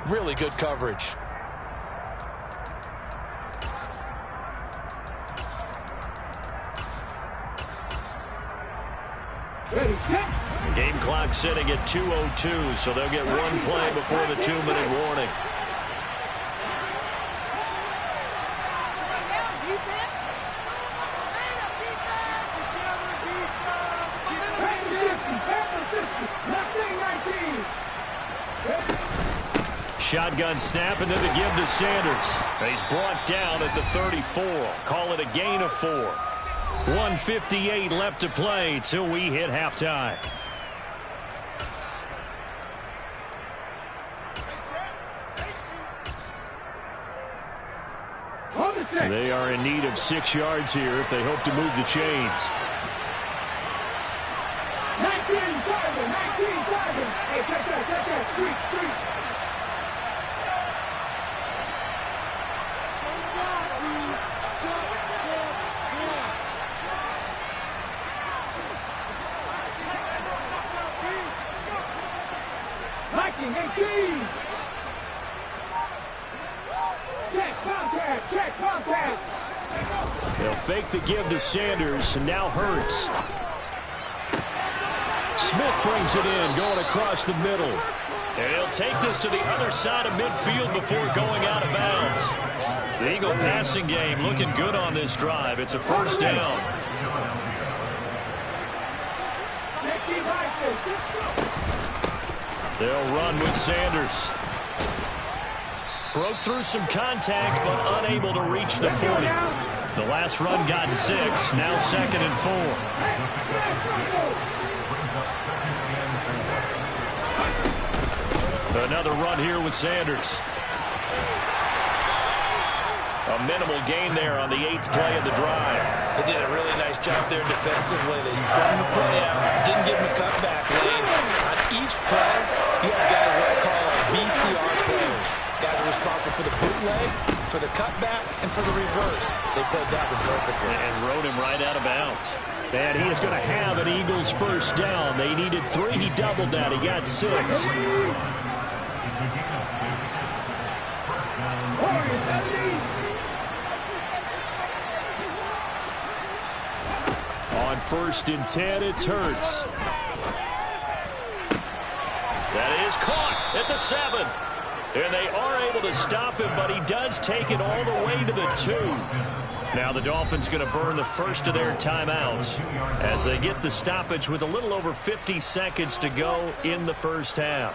Really good coverage. Game clock sitting at 2:02, so they'll get 1 play before the 2-minute warning. Shotgun snap, and then the give to Sanders. He's brought down at the 34. Call it a gain of 4. 1:58 left to play till we hit halftime. They are in need of 6 yards here if they hope to move the chains. Liking 18. Check contact. They'll fake the give to Sanders, and now Hurts. Smith brings it in, going across the middle. And he'll take this to the other side of midfield before going out of bounds. The Eagle passing game looking good on this drive. It's a first down. They'll run with Sanders. Broke through some contact, but unable to reach the 40. The last run got 6, now 2nd and 4. Another run here with Sanders. A minimal gain there on the 8th play of the drive. They did a really nice job there defensively. They strung the play out, didn't give him a cutback lane. On each play, you have guys what I call BCR players. Guys are responsible for the bootleg, for the cutback, and for the reverse. They played that one perfectly. And rode him right out of bounds. And he is going to have an Eagles first down. They needed 3. He doubled that. He got 6. On 1st and 10, it's Hurts. That is caught at the 7. And they are able to stop him, but he does take it all the way to the 2. Now the Dolphins going to burn the first of their timeouts as they get the stoppage with a little over 50 seconds to go in the first half.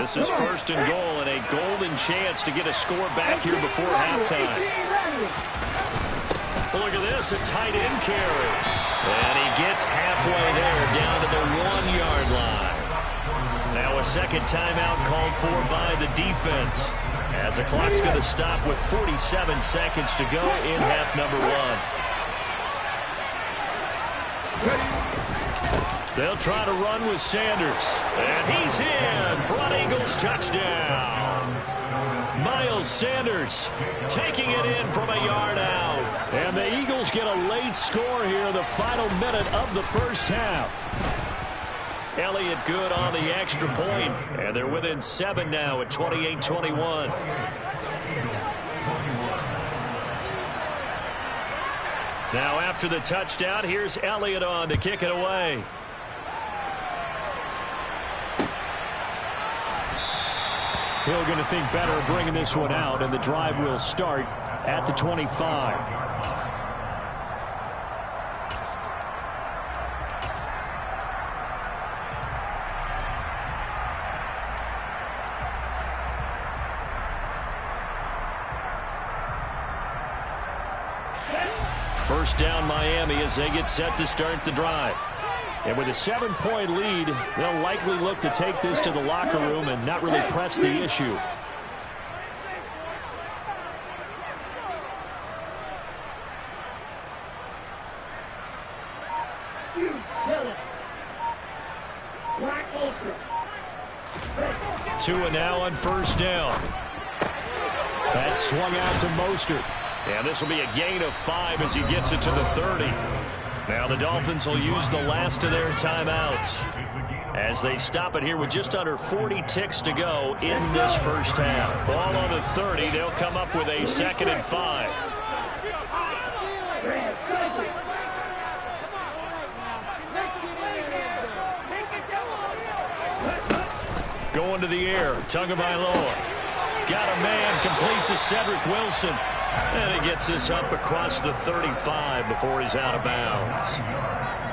This is 1st and goal and a golden chance to get a score back here before halftime. Well, look at this, a tight end carry. And he gets halfway there, down to the 1-yard line. Now a second timeout called for by the defense, as the clock's going to stop with 47 seconds to go in half number 1. They'll try to run with Sanders. And he's in for an Eagles touchdown. Miles Sanders taking it in from a yard out. And the Eagles get a late score here in the final minute of the first half. Elliott good on the extra point. And they're within 7 now at 28-21. Now after the touchdown, here's Elliott on to kick it away. Hill going to think better of bringing this one out, and the drive will start at the 25. First down Miami as they get set to start the drive. And with a 7-point lead, they'll likely look to take this to the locker room and not really press the issue. Tua now on first down. That swung out to Mostert. And this will be a gain of 5 as he gets it to the 30. Now the Dolphins will use the last of their timeouts as they stop it here with just under 40 ticks to go in this first half. Ball on the 30. They'll come up with a 2nd and 5. Going to the air. Tagovailoa. Got a man complete to Cedric Wilson. And he gets this up across the 35 before he's out of bounds.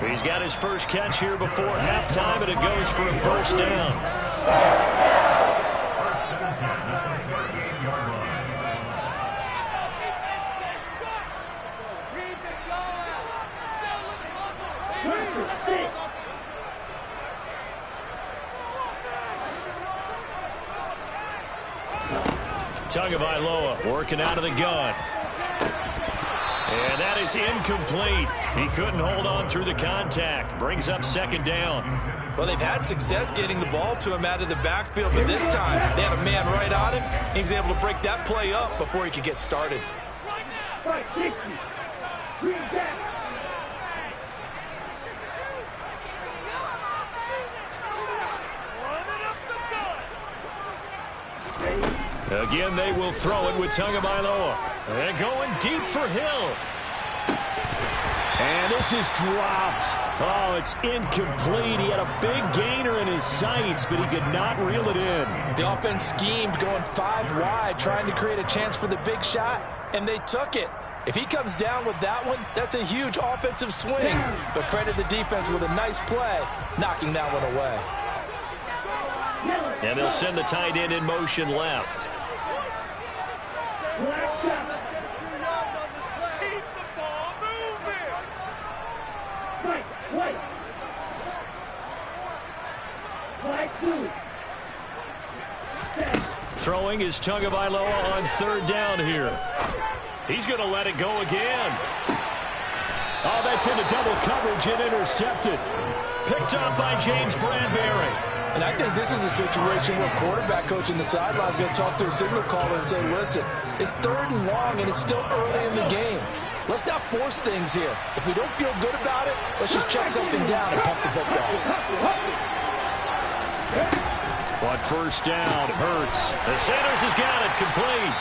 He's got his first catch here before halftime, and it goes for a first down. Tagovailoa working out of the gun. And that is incomplete. He couldn't hold on through the contact. Brings up second down. Well, they've had success getting the ball to him out of the backfield, but this time they had a man right on him. He was able to break that play up before he could get started. Again, they will throw it with Tagovailoa. And going deep for Hill. And this is dropped. Oh, it's incomplete. He had a big gainer in his sights, but he could not reel it in. The offense schemed going 5 wide, trying to create a chance for the big shot, and they took it. If he comes down with that one, that's a huge offensive swing. But credit the defense with a nice play, knocking that one away. And they'll send the tight end in motion left. Throwing is Tagovailoa on third down here. He's going to let it go again. Oh, that's into double coverage and intercepted. Picked up by James Bradbury. And I think this is a situation where quarterback coach in the sideline is going to talk to a signal caller and say, listen, it's 3rd and long and it's still early in the game. Let's not force things here. If we don't feel good about it, let's just check something down and pump the football. On first down, Hurts. The Sanders has got it complete.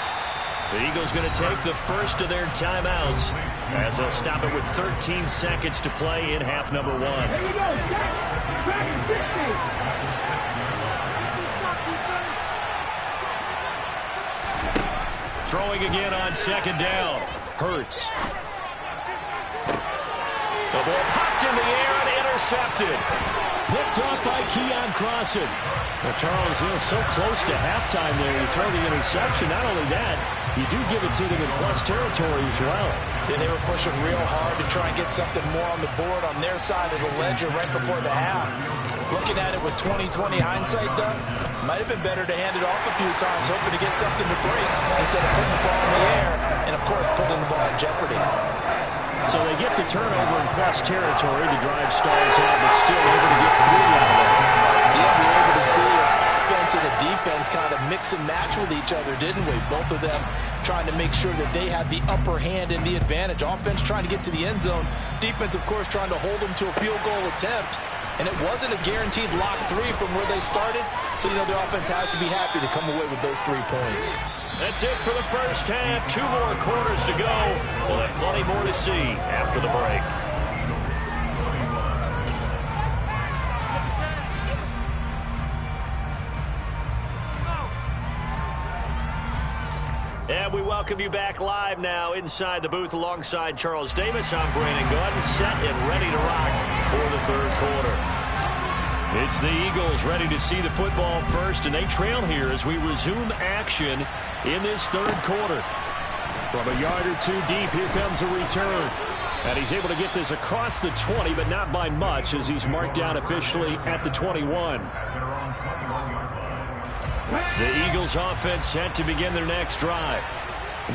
The Eagles going to take the first of their timeouts as they'll stop it with 13 seconds to play in half number 1. Throwing again on second down. Hurts. The ball popped in the air and intercepted. Picked off by Keon Crossen. Well, Charles, so close to halftime there. You throw the interception. Not only that, you do give it to them in plus territory as well. Yeah, they were pushing real hard to try and get something more on the board on their side of the ledger right before the half. Looking at it with 20/20 hindsight, though, might have been better to hand it off a few times, hoping to get something to break instead of putting the ball in the air and, of course, putting the ball in jeopardy. So they get the turnover in plus territory. The drive stalls out, but still able to get 3 out of it. Yeah, we were able to see an offense and a defense kind of mix and match with each other, didn't we? Both of them trying to make sure that they have the upper hand and the advantage. Offense trying to get to the end zone. Defense, of course, trying to hold them to a field goal attempt. And it wasn't a guaranteed lock 3 from where they started. So, the offense has to be happy to come away with those 3 points. That's it for the first half. 2 more quarters to go. We'll have plenty more to see after the break. And we welcome you back live now inside the booth alongside Charles Davis. I'm Brandon Gaudin, set and ready to rock for the 3rd quarter. It's the Eagles ready to see the football first, and they trail here as we resume action in this 3rd quarter. From a yard or 2 deep, here comes a return. And he's able to get this across the 20, but not by much as he's marked down officially at the 21. The Eagles offense set to begin their next drive.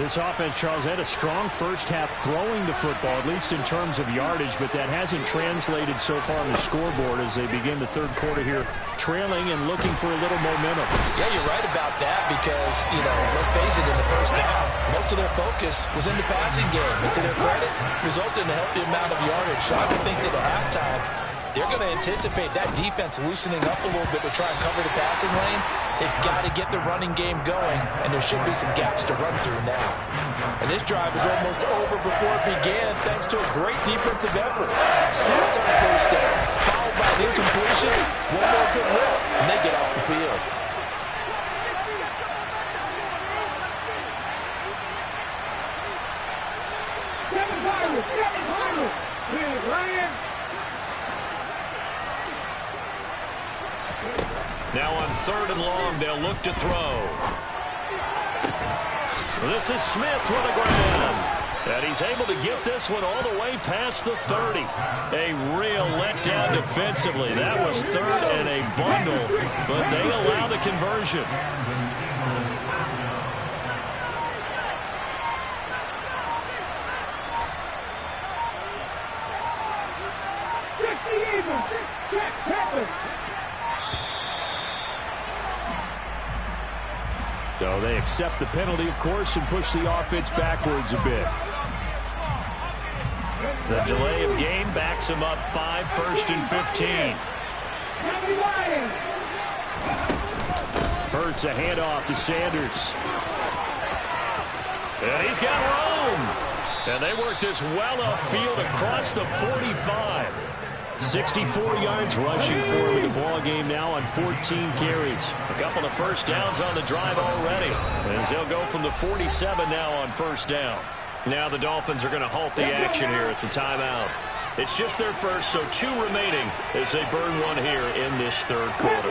This offense, Charles, had a strong first half throwing the football, at least in terms of yardage, but that hasn't translated so far on the scoreboard as they begin the 3rd quarter here, trailing and looking for a little momentum. Yeah, you're right about that because, let's face it, in the first half, most of their focus was in the passing game. And to their credit, resulted in a healthy amount of yardage. So I would think that at halftime, they're going to anticipate that defense loosening up a little bit to try and cover the passing lanes. They've got to get the running game going, and there should be some gaps to run through now. And this drive is almost over before it began, thanks to a great defensive effort. Sacked on first down, followed by an incompletion, one more good rip, and they get off the field. Now on 3rd and long, they'll look to throw. This is Smith with a grab. And he's able to get this one all the way past the 30. A real letdown defensively. That was 3rd and a bundle, but they allow the conversion. So they accept the penalty, of course, and push the offense backwards a bit. The delay of game backs him up 5, 1st and 15. Hurts a handoff to Sanders. And he's got room. And they work this well upfield across the 45. 64 yards rushing for him in the ball game now on 14 carries. A couple of first downs on the drive already, as they'll go from the 47 now on first down. Now the Dolphins are going to halt the action here. It's a timeout. It's just their first, so 2 remaining as they burn one here in this third quarter.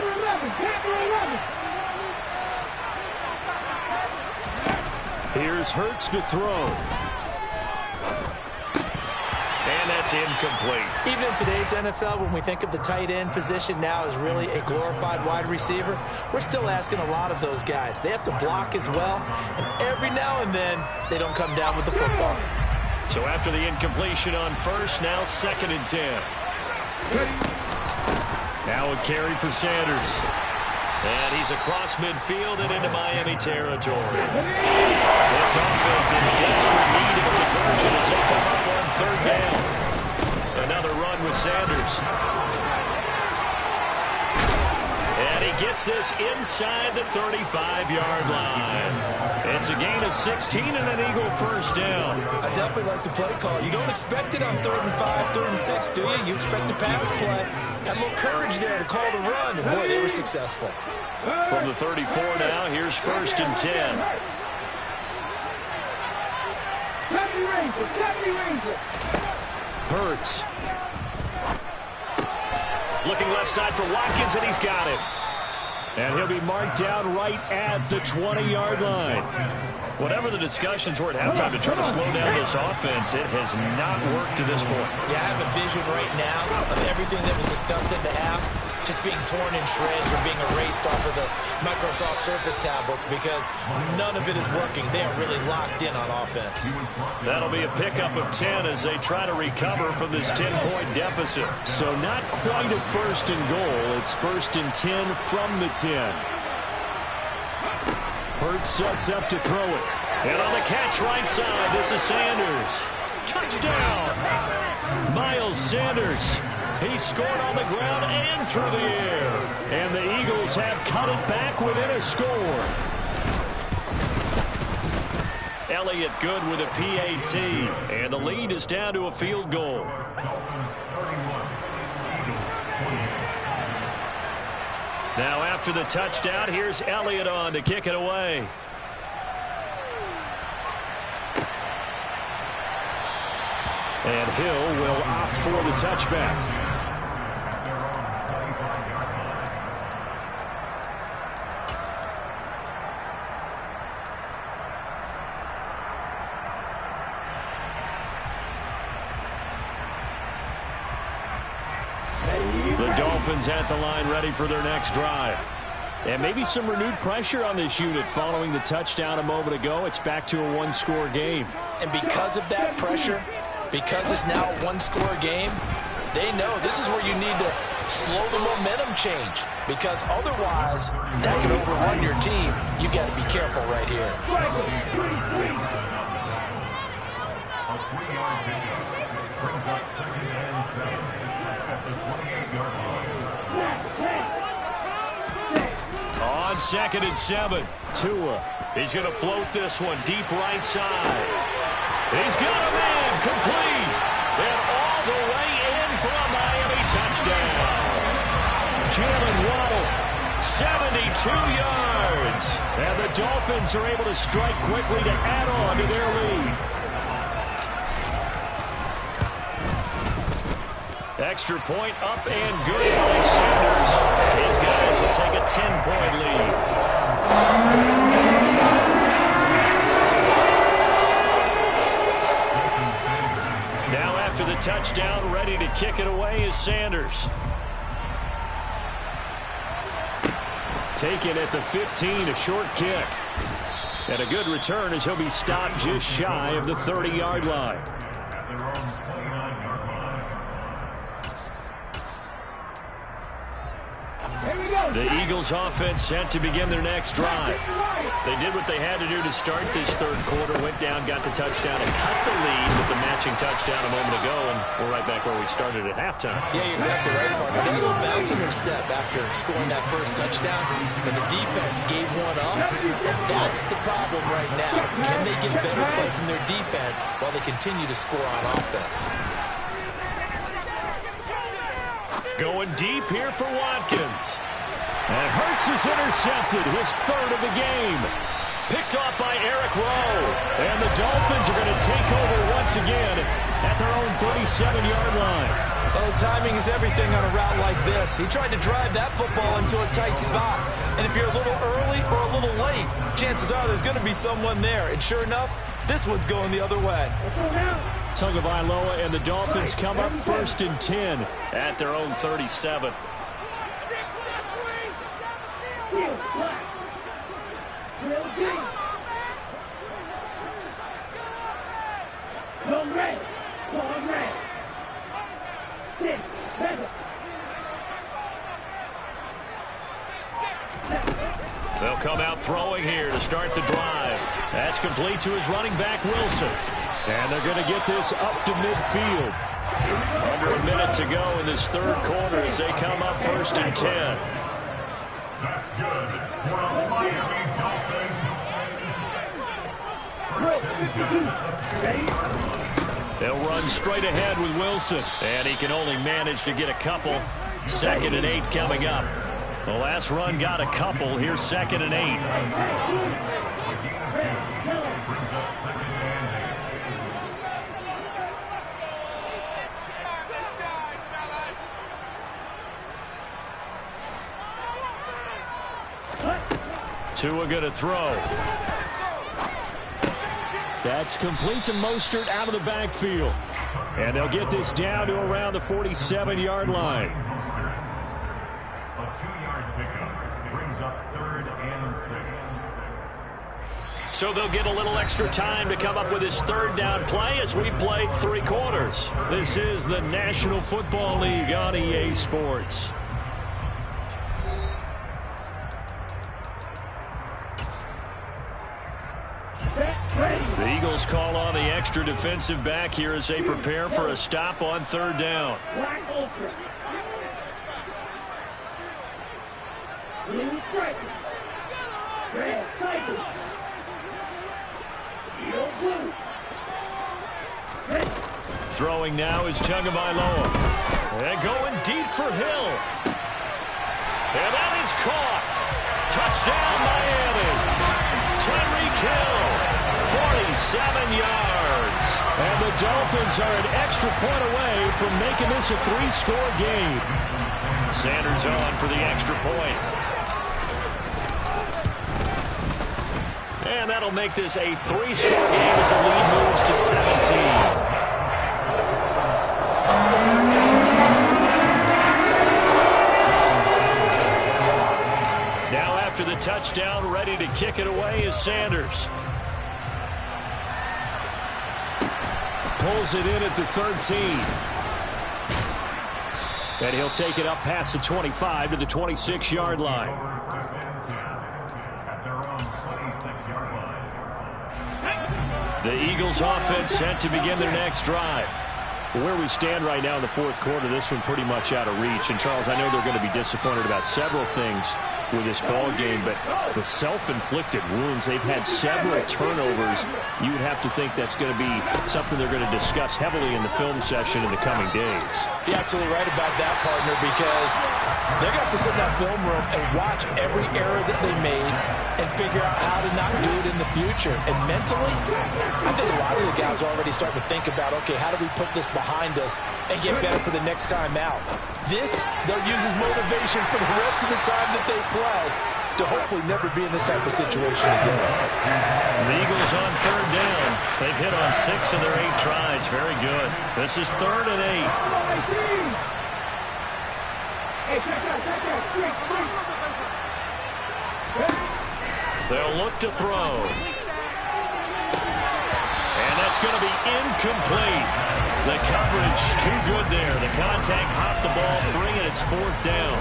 Here's Hurts to throw. And that's incomplete. Even in today's NFL, when we think of the tight end position now as really a glorified wide receiver, we're still asking a lot of those guys. They have to block as well, and every now and then, they don't come down with the football. So after the incompletion on first, now 2nd and 10. Now a carry for Sanders. And he's across midfield and into Miami territory. This offense in desperate need of a conversion as they come up on 3rd down. Another run with Sanders. And he gets this inside the 35-yard line. It's a gain of 16 and an Eagle first down. I definitely like the play call. You don't expect it on 3rd and 5, 3rd and 6, do you? You expect a pass play. Had a little courage there to call the run, and boy, they were successful. From the 34 now, here's 1st and 10. Hurts. Looking left side for Watkins, and he's got it. And he'll be marked down right at the 20-yard line. Whatever the discussions were at halftime to try to slow down this offense, it has not worked to this point. Yeah, I have a vision right now of everything that was discussed at the half just being torn in shreds or being erased off of the Microsoft Surface tablets because none of it is working. They are really locked in on offense. That'll be a pickup of 10 as they try to recover from this 10-point deficit. So not quite a 1st and goal. It's 1st and 10 from the 10. Hurts sets up to throw it. And on the catch right side, this is Sanders. Touchdown! Miles Sanders. He scored on the ground and through the air. And the Eagles have cut it back within a score. Elliott good with a PAT. And the lead is down to a field goal. Now after the touchdown, here's Elliott on to kick it away. And Hill will opt for the touchback. The Dolphins at the line ready for their next drive. And maybe some renewed pressure on this unit following the touchdown a moment ago. It's back to a 1-score game. And because of that pressure, because it's now a 1-score game, they know this is where you need to slow the momentum change. Because otherwise, that can overrun your team. You got to be careful right here. A 3-yard pickup brings up 2nd and 7 at the 28-yard line. On 2nd and 7, Tua. He's going to float this one deep right side. He's got a man complete. And all the way in for a Miami touchdown. Jalen Waddle, 72 yards. And the Dolphins are able to strike quickly to add on to their lead. Extra point up and good by Sanders. His guys will take a 10-point lead. Now after the touchdown, ready to kick it away is Sanders. Taken at the 15, a short kick. And a good return as he'll be stopped just shy of the 30-yard line. At their own 29-yard line. The Eagles offense set to begin their next drive. They did what they had to do to start this third quarter, went down, got the touchdown, and cut the lead with the matching touchdown a moment ago, and we're right back where we started at halftime. Yeah, you're exactly right, partner. They had a little bounce in their step after scoring that first touchdown, but the defense gave one up, and that's the problem right now. Can they get better play from their defense while they continue to score on offense? Going deep here for Watkins. And Hurts is intercepted, his third of the game. Picked off by Eric Rowe. And the Dolphins are going to take over once again at their own 37-yard line. Oh, timing is everything on a route like this. He tried to drive that football into a tight spot. And if you're a little early or a little late, chances are there's going to be someone there. And sure enough, this one's going the other way. Tagovailoa and the Dolphins come up 1st and 10 at their own 37. They'll come out throwing here to start the drive. That's complete to his running back, Wilson. And they're going to get this up to midfield. Under a minute to go in this third quarter as they come up 1st and 10. That's good for the Miami Dolphins. They'll run straight ahead with Wilson. And he can only manage to get a couple. 2nd and 8 coming up. The last run got a couple. Here's 2nd and 8. Tua going to throw. That's complete to Mostert out of the backfield. And they'll get this down to around the 47-yard line. A 2-yard pickup brings up 3rd and 6. So they'll get a little extra time to come up with his third down play as we played 3 quarters. This is the National Football League on EA Sports. The Eagles call on the extra defensive back here as they prepare for a stop on 3rd down. Throwing now is Tagovailoa. And going deep for Hill. And that is caught. Touchdown Miami. Tyreek Hill, 47 yards. And the Dolphins are an extra point away from making this a 3-score game. Sanders on for the extra point. And that'll make this a 3-score game as the lead moves to 17. Now after the touchdown, ready to kick it away is Sanders. Pulls it in at the 13. And he'll take it up past the 25 to the 26-yard line. The Eagles offense set to begin their next drive. Where we stand right now in the fourth quarter, this one pretty much out of reach. And, Charles, I know they're going to be disappointed about several things with this ball game, but the self-inflicted wounds, they've had several turnovers. You would have to think that's going to be something they're going to discuss heavily in the film session in the coming days. You're absolutely right about that, partner, because they're going to have to sit in that film room and watch every error that they made and figure out how to not do it in the future. And mentally, I think a lot of the guys are already starting to think about, okay, how do we put this behind us and get better for the next time out? This, they'll use as motivation for the rest of the time that they play to hopefully never be in this type of situation again. The Eagles on 3rd down. They've hit on 6 of their 8 tries. Very good. This is 3rd and 8. They'll look to throw. And that's going to be incomplete. The coverage too good there. The contact popped the ball free, and it's 4th down.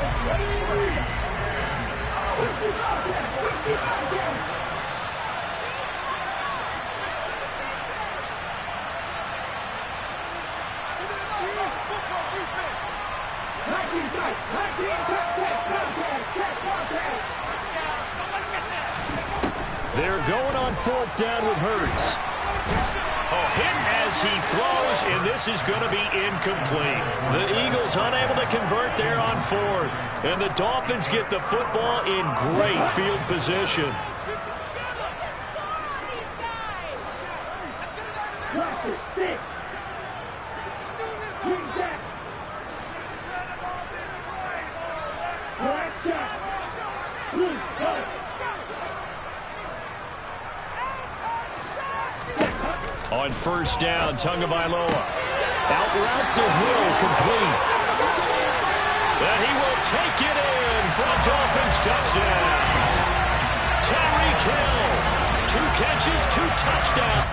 They're going on 4th down with Hurts. Hit as he throws, and this is going to be incomplete. The Eagles unable to convert there on 4th. And the Dolphins get the football in great field position. On 1st down, Tagovailoa. Out route to Hill, complete. And he will take it in for a Dolphins touchdown. Tyreek Hill, 2 catches, 2 touchdowns.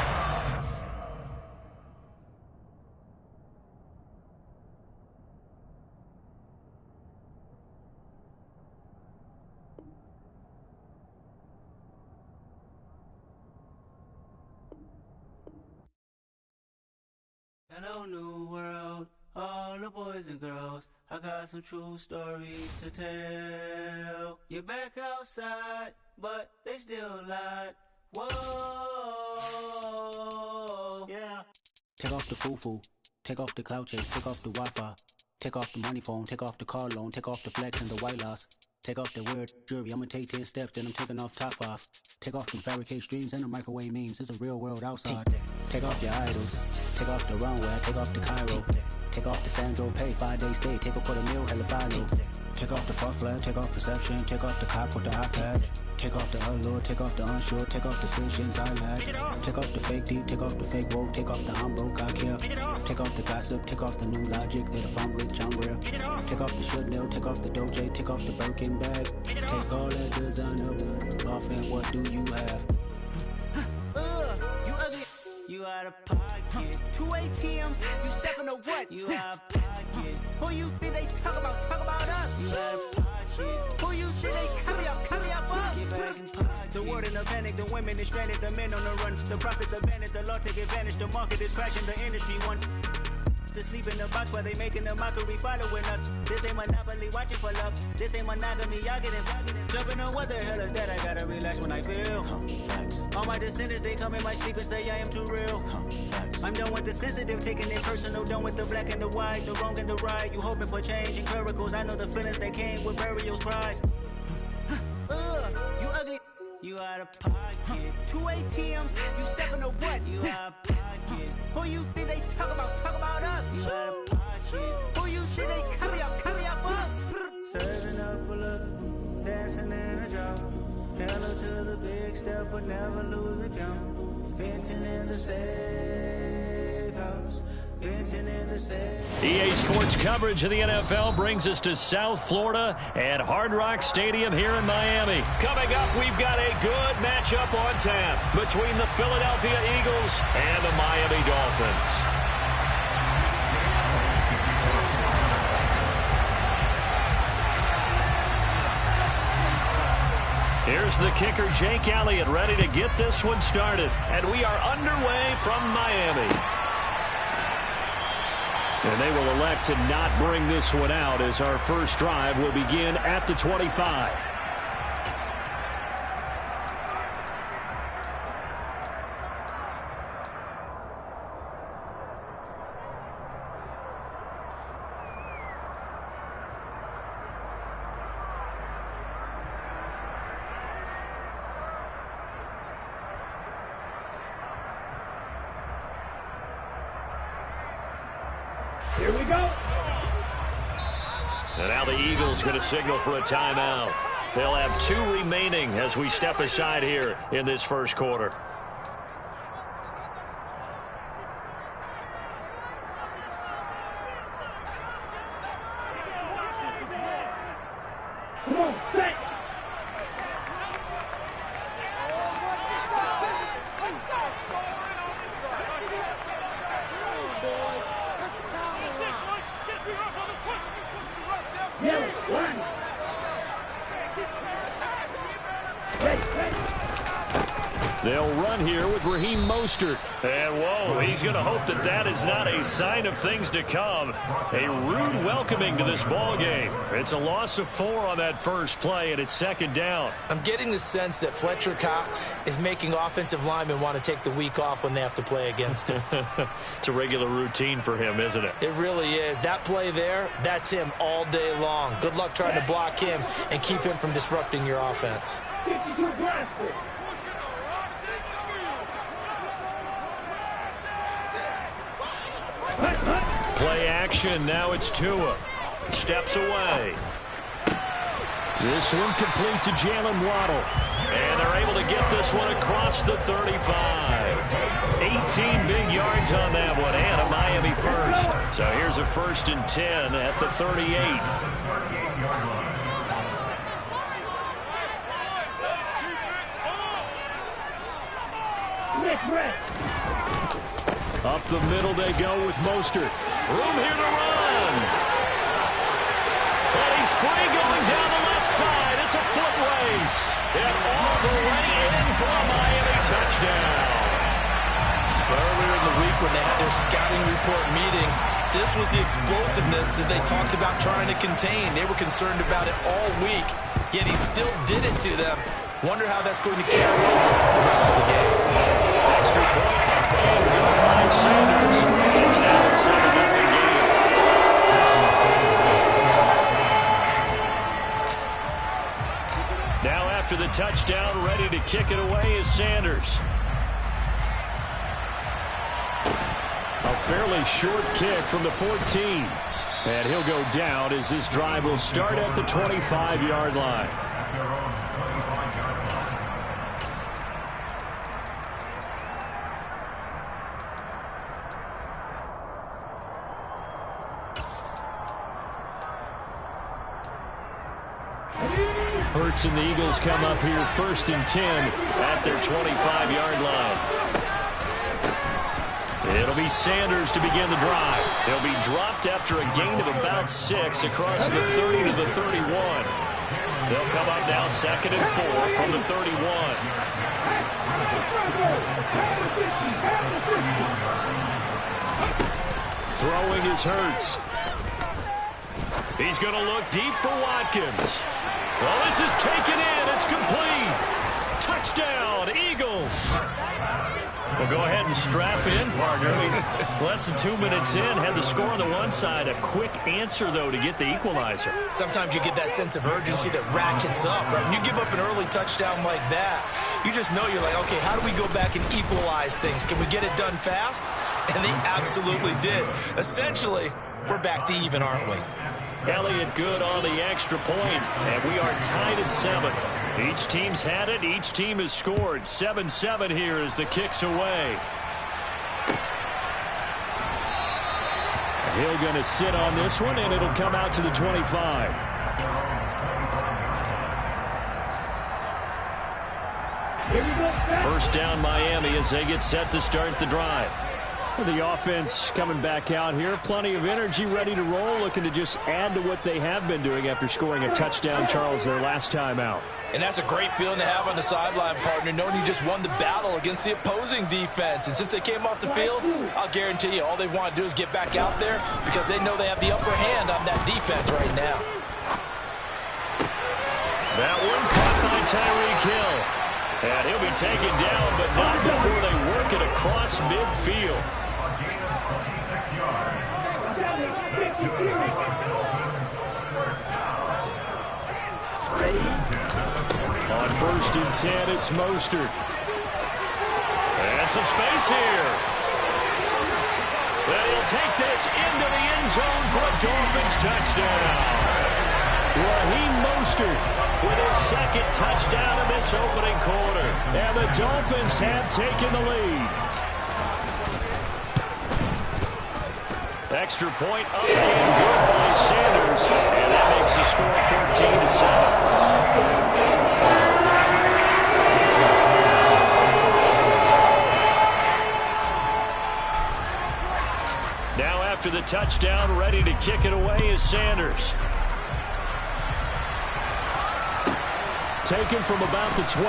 Hello, new world, all the boys and girls. I got some true stories to tell. You're back outside, but they still lied. Whoa, yeah. Take off the foo-foo, take off the cloud chase, take off the Wi-Fi, take off the money phone, take off the car loan, take off the flex and the white loss. Take off the weird jewelry, I'ma take 10 steps, then I'm taking off top off. Take off the fabricate streams and the microwave memes, it's a real world outside. Take off your idols, take off the runway, take off the Cairo. Take off the Sandro Pay, 5-day stay, take a $250,000, hella final. Take off the fuck flag, take off perception, take off the cop with the iPad. Take off the allure, take off the unsure, take off decisions I lack. Take off the fake deep, take off the fake woke, take off the I'm broke, I care. Take off the gossip, take off the new logic, that if I'm rich, I'm real. Take off the should know, take off the Doja, take off the Birkin bag. Take all that designer off and what do you have? You ugly. You out of pocket. 2 ATMs, you stepping to what? You out of pocket. Who you think they talk about? Talk about us. You out of pocket. Who you think they copy up us? Get back in pocket. The world in a panic, the women is stranded, the men on the run. The profits abandoned, the law take advantage, the market is crashing, the industry wants to sleep in the box while they making a mockery following us. This ain't Monopoly, watching for love. This ain't monogamy, y'all getting jumping on what the hell is that? I gotta relax when I feel. All my descendants, they come in my sleep and say I am too real. I'm done with the sensitive, taking it personal. Done with the black and the white, the wrong and the right. You hoping for change and miracles. I know the feelings that came with burial cries. You ugly. You out of pocket. 2 ATMs, you stepping to what? You out of pocket. Who you think they talk about? Talk about us. You out of pocket. Who you think they copy up us? Serving up a look, dancing in a drought. Hella to the big step, but never lose a count. Venting in the safe house. EA Sports coverage of the NFL brings us to South Florida at Hard Rock Stadium here in Miami. Coming up, we've got a good matchup on tap between the Philadelphia Eagles and the Miami Dolphins. Here's the kicker, Jake Elliott, ready to get this one started. And we are underway from Miami. And they will elect to not bring this one out as our first drive will begin at the 25. Here we go. And now the Eagles going to signal for a timeout. They'll have 2 remaining as we step aside here in this first quarter. Come on, set. Ready. They'll run here with Raheem Mostert. And, whoa, he's going to hope that that is not a sign of things to come. A rude welcoming to this ball game. It's a loss of 4 on that first play, and it's second down. I'm getting the sense that Fletcher Cox is making offensive linemen want to take the week off when they have to play against him. It's a regular routine for him, isn't it? It really is. That play there, that's him all day long. Good luck trying to block him and keep him from disrupting your offense. Play action. Now it's Tua. Steps away. This one complete to Jalen Waddle. And they're able to get this one across the 35. 18 big yards on that one, and a Miami first. So here's a 1st and 10 at the 38. Up the middle they go with Mostert. Room here to run. And he's free going down the left side. It's a foot race. And all the way in for a Miami touchdown. Earlier in the week when they had their scouting report meeting, this was the explosiveness that they talked about trying to contain. They were concerned about it all week, yet he still did it to them. Wonder how that's going to carry over the rest of the game. Extra point and good by Sanders. It's now a 7-0 game. Now after the touchdown, ready to kick it away is Sanders. A fairly short kick from the 14. And he'll go down as this drive will start at the 25-yard line. Hurts and the Eagles come up here 1st and 10 at their 25-yard line. It'll be Sanders to begin the drive. He'll be dropped after a gain of about 6 across the 30 to the 31. They'll come up now 2nd and 4 from the 31. Throwing is Hurts. He's going to look deep for Watkins. Well, this is taken in. It's complete. Touchdown, Eagles. Well, go ahead and strap in, partner. Less than 2 minutes in, had the score on the one side. A quick answer, though, to get the equalizer. Sometimes you get that sense of urgency that ratchets up, right? When you give up an early touchdown like that, you just know you're like, okay, how do we go back and equalize things? Can we get it done fast? And they absolutely did. Essentially, we're back to even, aren't we? Elliott good on the extra point, and we are tied at 7. Each team's had it. Each team has scored. 7-7 here as the kick's away. Hill going to sit on this one, and it'll come out to the 25. First down Miami as they get set to start the drive. The offense coming back out here. Plenty of energy, ready to roll, looking to just add to what they have been doing after scoring a touchdown, Charles, their last time out. And that's a great feeling to have on the sideline, partner, knowing you just won the battle against the opposing defense. And since they came off the field, I'll guarantee you all they want to do is get back out there because they know they have the upper hand on that defense right now. That one caught by Tyreek Hill. And he'll be taken down, but not before they work it across midfield. On 1st and 10, it's Mostert. And some space here. And he'll take this into the end zone for a Dolphins touchdown. Raheem Mostert with his 2nd touchdown in this opening quarter. And the Dolphins have taken the lead. Extra point up and good by Sanders. And that makes the score 14-7. Now after the touchdown, ready to kick it away is Sanders. Taken from about the 12.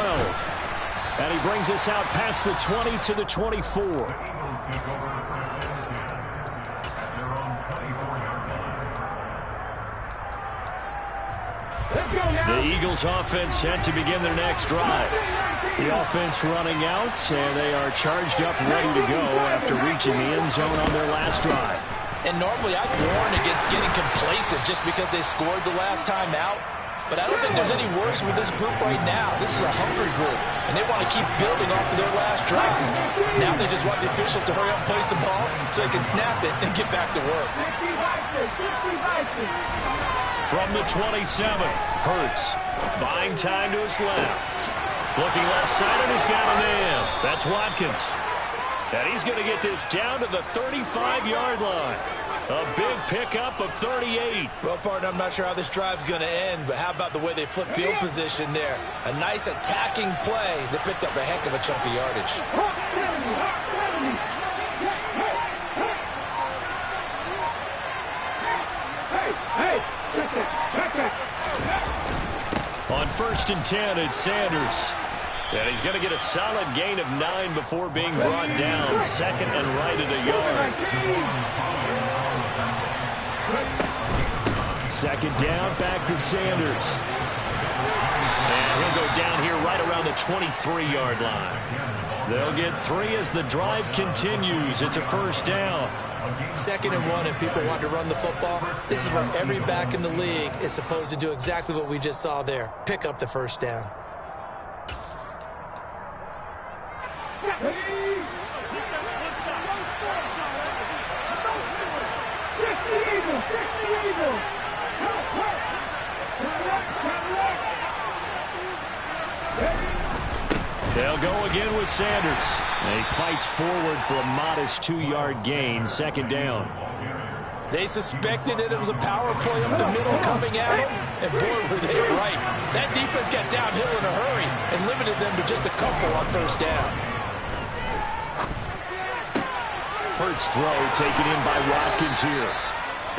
And he brings us out past the 20 to the 24. The Eagles take over first and 10 at their own 24-yard line. Let's go now. The Eagles offense set to begin their next drive. The offense running out, and they are charged up, ready to go after reaching the end zone on their last drive. And normally I'd warn against getting complacent just because they scored the last time out. But I don't think there's any worries with this group right now. This is a hungry group, and they want to keep building off of their last drive. Now they just want the officials to hurry up and place the ball so they can snap it and get back to work. From the 27, Hurts buying time to his left. Looking left side, and he's got a man. That's Watkins. And he's going to get this down to the 35-yard line. A big pickup of 38. Well, partner, I'm not sure how this drive's going to end, but how about the way they flip field position there? A nice attacking play that picked up a heck of a chunk of yardage. On 1st and 10, it's Sanders. And he's going to get a solid gain of 9 before being brought down. Second and right at a yard. Second down, back to Sanders. And he'll go down here right around the 23-yard line. They'll get 3 as the drive continues. It's a first down. 2nd and 1, if people want to run the football, this is where every back in the league is supposed to do exactly what we just saw there. Pick up the first down. They'll go again with Sanders. He fights forward for a modest 2-yard gain. Second down. They suspected that it was a power play up the middle coming at them, and boy, were they right. That defense got downhill in a hurry and limited them to just a couple on first down. Hurts throw taken in by Watkins here.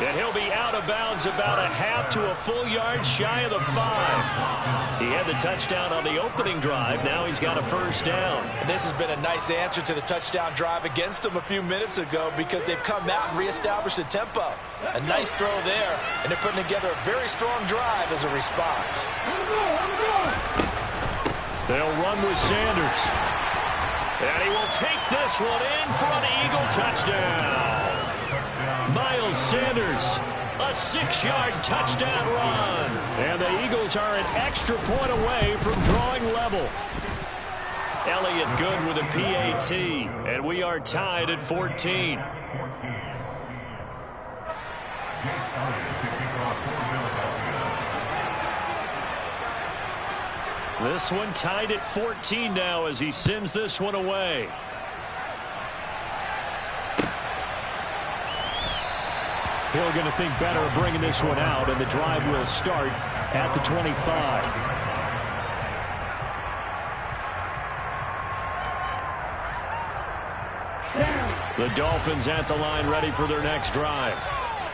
And he'll be out of bounds about a half to a full yard shy of the 5. He had the touchdown on the opening drive. Now he's got a first down. And this has been a nice answer to the touchdown drive against them a few minutes ago because they've come out and reestablished the tempo. A nice throw there, and they're putting together a very strong drive as a response. They'll run with Sanders. And he will take this one in for an Eagle touchdown. Miles Sanders, a 6-yard touchdown run. And the Eagles are an extra point away from drawing level. Elliott good with a PAT. And we are tied at 14. This one tied at 14 now as he sends this one away. Hill going to think better of bringing this one out, and the drive will start at the 25. The Dolphins at the line ready for their next drive.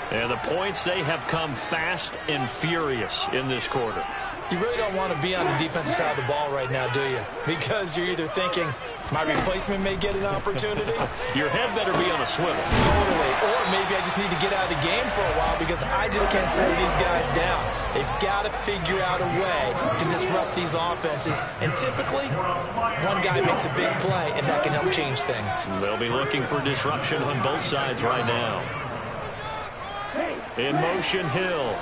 And the points, they have come fast and furious in this quarter. You really don't want to be on the defensive side of the ball right now, do you? Because you're either thinking, my replacement may get an opportunity. Your head better be on a swivel. Totally. Or maybe I just need to get out of the game for a while because I just can't slow these guys down. They've got to figure out a way to disrupt these offenses. And typically, one guy makes a big play, and that can help change things. They'll be looking for disruption on both sides right now. In motion, Hill.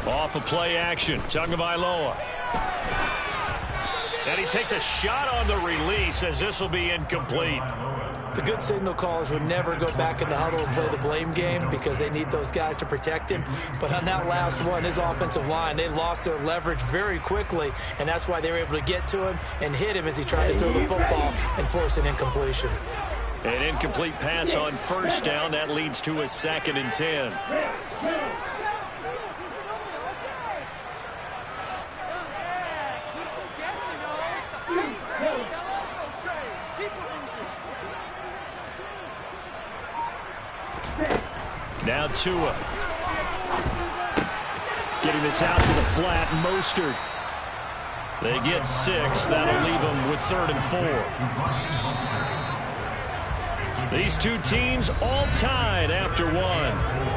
Off of play action, Tagovailoa. And he takes a shot on the release as this will be incomplete. The good signal callers would never go back in the huddle and play the blame game because they need those guys to protect him. But on that last one, his offensive line, they lost their leverage very quickly, and that's why they were able to get to him and hit him as he tried to throw the football and force an incompletion. An incomplete pass on first down. That leads to a 2nd and 10. Now Tua Getting this out to the flat, Mostert. They get 6. That'll leave them with 3rd and 4. These two teams all tied after 1.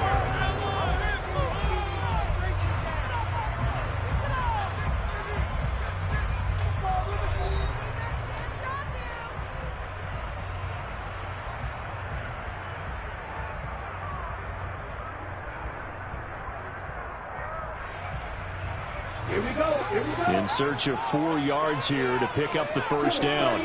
In search of 4 yards here to pick up the first down.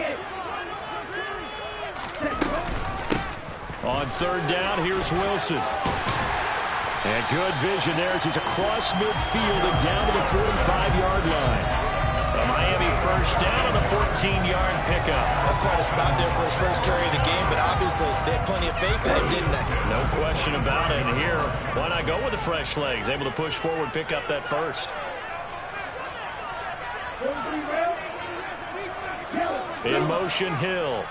On 3rd down, here's Wilson. And good vision there as he's across midfield and down to the 45-yard line. A Miami first down on the 14-yard pickup. That's quite a spot there for his first carry of the game, but obviously they had plenty of faith in him, didn't they? No question about it. And here, why not go with the fresh legs? Able to push forward, pick up that first. In motion, Hill.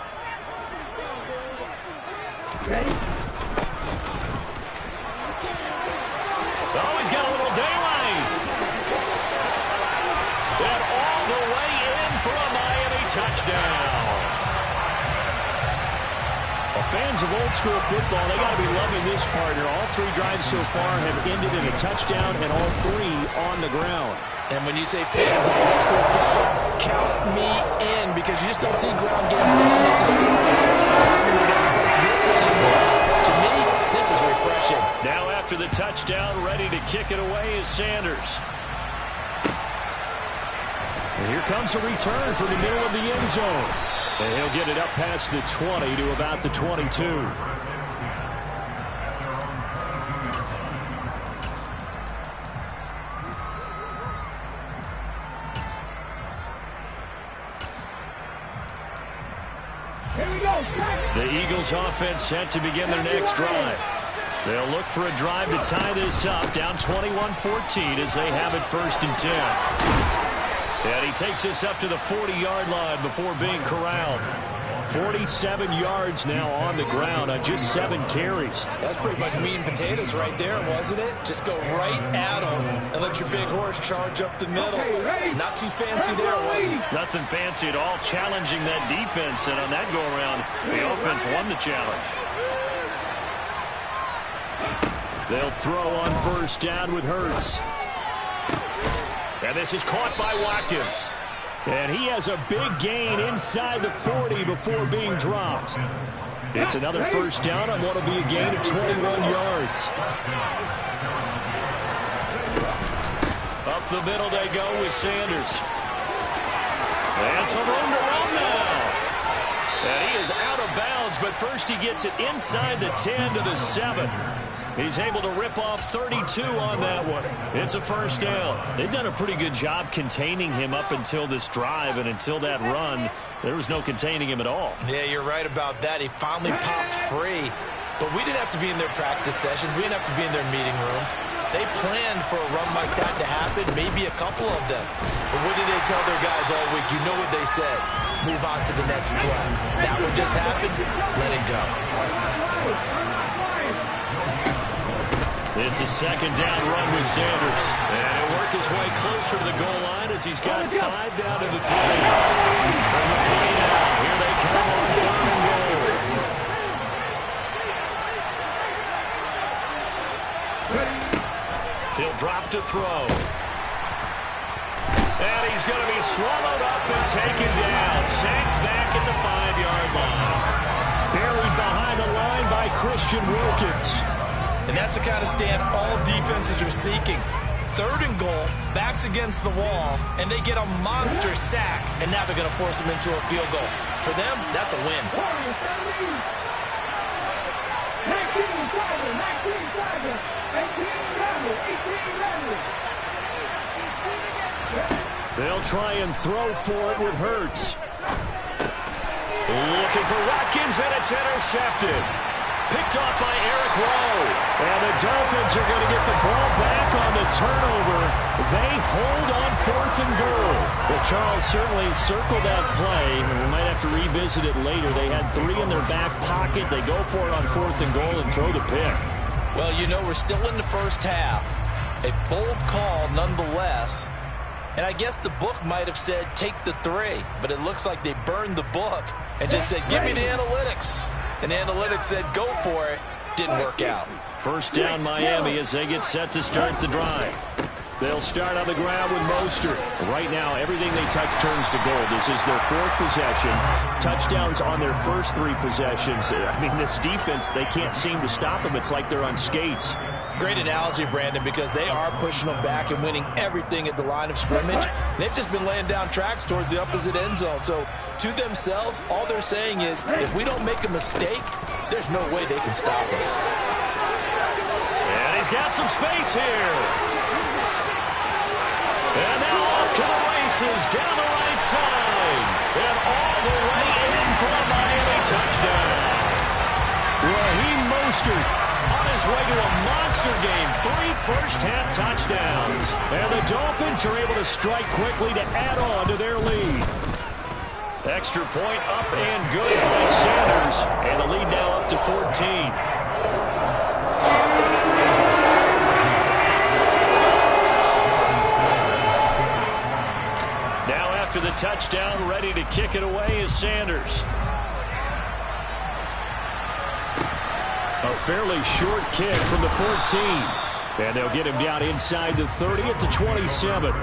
Oh, he's got a little daylight. And all the way in for a Miami touchdown. Well, fans of old school football, they got to be loving this partner. All 3 drives so far have ended in a touchdown, and all 3 on the ground. And when you say fans of old school football, count me in, because you just don't see ground games dominate the score. This anymore. To me, this is refreshing. Now after the touchdown, ready to kick it away is Sanders. And here comes a return from the middle of the end zone. And he'll get it up past the 20 to about the 22. The Eagles offense set to begin their next drive. They'll look for a drive to tie this up, down 21-14 as they have it 1st and 10. And he takes this up to the 40-yard line before being corralled. 47 yards now on the ground on just 7 carries. That's pretty much meat and potatoes right there, wasn't it? Just go right at him and let your big horse charge up the middle. Not too fancy there, was he? Nothing fancy at all, challenging that defense. And on that go-around, the offense won the challenge. They'll throw on 1st down with Hurts. And this is caught by Watkins. And he has a big gain inside the 40 before being dropped. It's another 1st down on what will be a gain of 21 yards. Up the middle they go with Sanders. And some room to run now. And he is out of bounds, but first he gets it inside the 10 to the 7. He's able to rip off 32 on that one. It's a 1st down. They've done a pretty good job containing him up until this drive, and until that run, there was no containing him at all. Yeah, you're right about that. He finally popped free. But we didn't have to be in their practice sessions. We didn't have to be in their meeting rooms. They planned for a run like that to happen, maybe a couple of them. But what did they tell their guys all week? You know what they said. Move on to the next play. That one just happened. Let it go. It's a 2nd down run with Sanders. And he'll work his way closer to the goal line as he's got 5 down to the 3. From the 3 now, here they come on 3rd and goal. He'll drop to throw. And he's going to be swallowed up and taken down. Sacked back at the 5-yard line. Buried behind the line by Christian Wilkins. And that's the kind of stand all defenses are seeking. 3rd and goal, backs against the wall, and they get a monster sack, and now they're going to force them into a field goal. For them, that's a win. They'll try and throw for it with Hurts. Looking for Watkins, and it's intercepted. Picked off by Eric Rowe. And the Dolphins are going to get the ball back on the turnover. They hold on 4th and goal. Well, Charles certainly circled that play, and we might have to revisit it later. They had 3 in their back pocket. They go for it on 4th and goal and throw the pick. Well, you know, we're still in the first half. A bold call nonetheless. And I guess the book might have said, take the 3. But it looks like they burned the book and just said, give me the analytics. And the analytics said, go for it. Didn't work out. First down Miami as they get set to start the drive. They'll start on the ground with Mostert. Right now, everything they touch turns to gold. This is their 4th possession. Touchdowns on their first 3 possessions. I mean, this defense, they can't seem to stop them. It's like they're on skates. Great analogy, Brandon, because they are pushing them back and winning everything at the line of scrimmage. They've just been laying down tracks towards the opposite end zone. So to themselves, all they're saying is, if we don't make a mistake, there's no way they can stop us. And he's got some space here. And now off to the races, down the right side. And all the way in for a Miami touchdown. Raheem Mostert on his way to a monster game. 3 first-half touchdowns. And the Dolphins are able to strike quickly to add on to their lead. Extra point up and good by Sanders. And the lead now up to 14. Now after the touchdown, ready to kick it away is Sanders. A fairly short kick from the 14. And they'll get him down inside the 30 at the 27.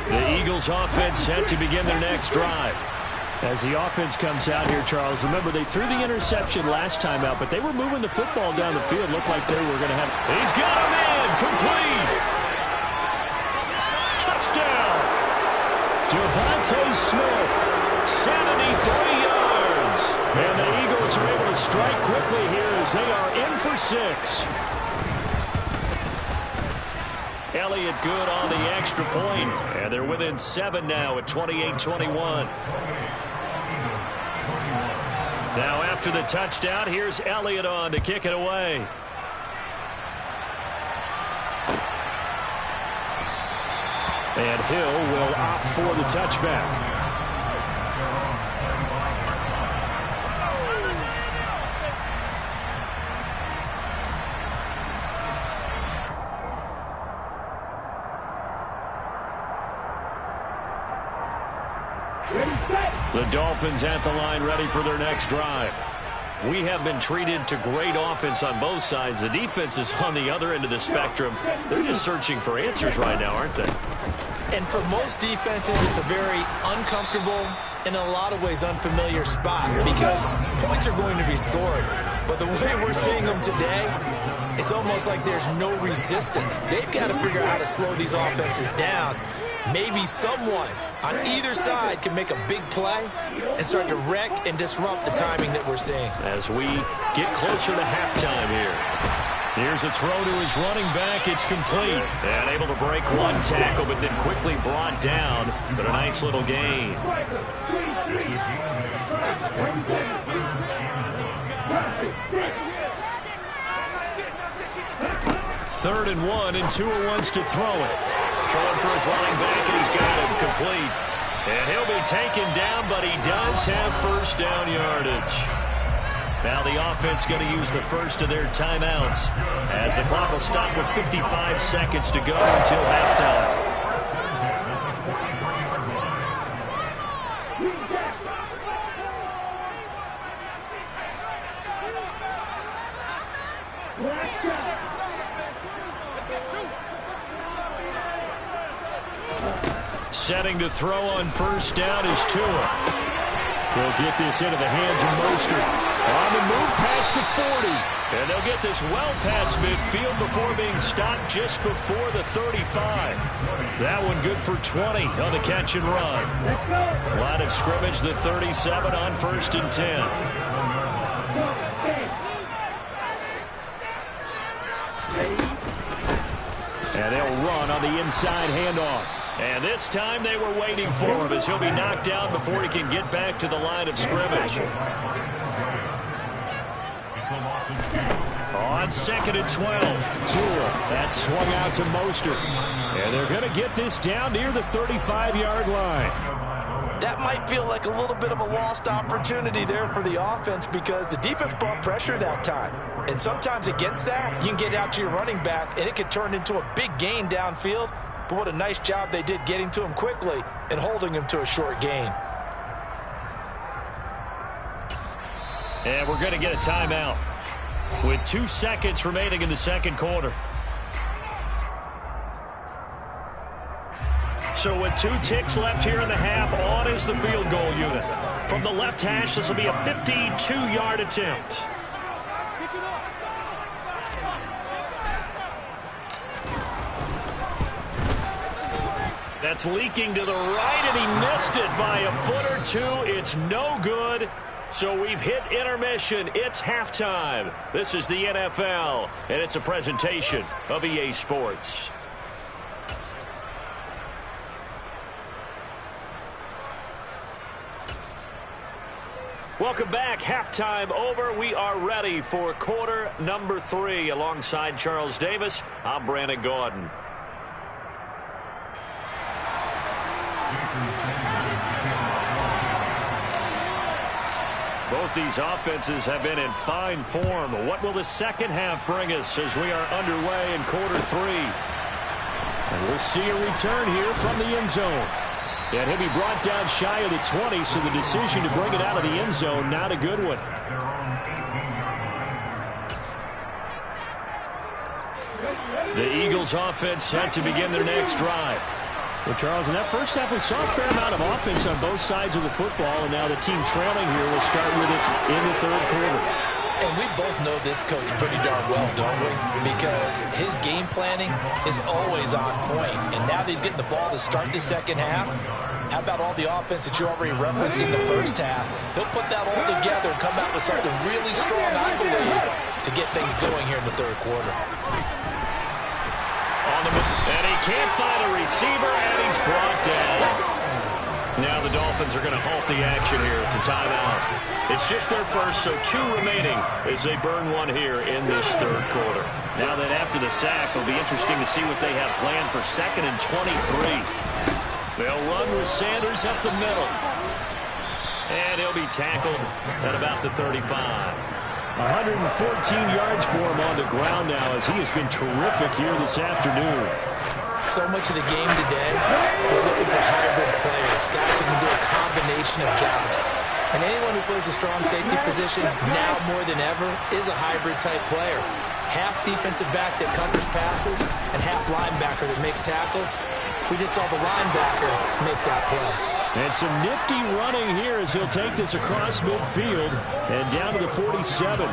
The Eagles offense set to begin their next drive. As the offense comes out here, Charles, remember they threw the interception last time out, but they were moving the football down the field. Looked like they were going to have... He's got him in! Complete! Touchdown! Devontae Smith, 73 yards. And the Eagles are able to strike quickly here as they are in for 6. Elliott good on the extra point. And they're within 7 now at 28-21. Now after the touchdown, here's Elliott on to kick it away. And Hill will opt for the touchback. The Dolphins at the line ready for their next drive. We have been treated to great offense on both sides. The defense is on the other end of the spectrum. They're just searching for answers right now, aren't they? And for most defenses, it's a very uncomfortable, in a lot of ways, unfamiliar spot because points are going to be scored. But the way we're seeing them today, it's almost like there's no resistance. They've got to figure out how to slow these offenses down. Maybe someone on either side can make a big play and start to wreck and disrupt the timing that we're seeing. As we get closer to halftime here. Here's a throw to his running back. It's complete. And able to break one tackle, but then quickly brought down. But a nice little gain. 3rd and 1, and Tua wants to throw it. Throwing for his running back, and he's got him complete. And he'll be taken down, but he does have first down yardage. Now the offense going to use the first of their timeouts as the clock will stop with 55 seconds to go until halftime. Setting to throw on first down is Tua. He'll get this into the hands of Mostert. On the move past the 40. And they'll get this well past midfield before being stopped just before the 35. That one good for 20 on the catch and run. Line of scrimmage, the 37 on 1st and 10. And they'll run on the inside handoff. And this time they were waiting for him as he'll be knocked down before he can get back to the line of scrimmage. On 2nd and 12, Tua. That swung out to Mostert. And they're going to get this down near the 35-yard line. that might feel like a little bit of a lost opportunity there for the offense because the defense brought pressure that time. And sometimes against that, you can get out to your running back, and it could turn into a big gain downfield. But what a nice job they did getting to him quickly and holding him to a short gain. And we're going to get a timeout with 2 seconds remaining in the second quarter. So with 2 ticks left here in the half, on is the field goal unit. From the left hash, this will be a 52-yard attempt. That's leaking to the right, and he missed it by a foot or two. It's no good. So we've hit intermission. It's halftime. This is the NFL, and it's a presentation of EA Sports. Welcome back. Halftime over. We are ready for quarter number 3. Alongside Charles Davis, I'm Brandon Gaudin. Both these offenses have been in fine form. What will the second half bring us as we are underway in quarter 3? And we'll see a return here from the end zone. And he'll be brought down shy of the 20, so the decision to bring it out of the end zone, not a good one. The Eagles offense set to begin their next drive. Well, Charles, in that first half, we saw a fair amount of offense on both sides of the football, and now the team trailing here will start with it in the third quarter. And we both know this coach pretty darn well, don't we? Because his game planning is always on point. And now that he's getting the ball to start the second half, how about all the offense that you already referenced in the first half? He'll put that all together and come out with something really strong, I believe, to get things going here in the third quarter. And he can't find a receiver, and he's brought down. Now the Dolphins are going to halt the action here. It's a timeout. It's just their first, so 2 remaining as they burn 1 here in this third quarter. Now that after the sack, it'll be interesting to see what they have planned for 2nd and 23. They'll run with Sanders up the middle. And he'll be tackled at about the 35. 114 yards for him on the ground now as he has been terrific here this afternoon. So much of the game today, we're looking for hybrid players, guys who can do a combination of jobs. And anyone who plays a strong safety position, now more than ever, is a hybrid-type player. Half defensive back that covers passes and half linebacker that makes tackles. We just saw the linebacker make that play. And some nifty running here as he'll take this across midfield and down to the 47.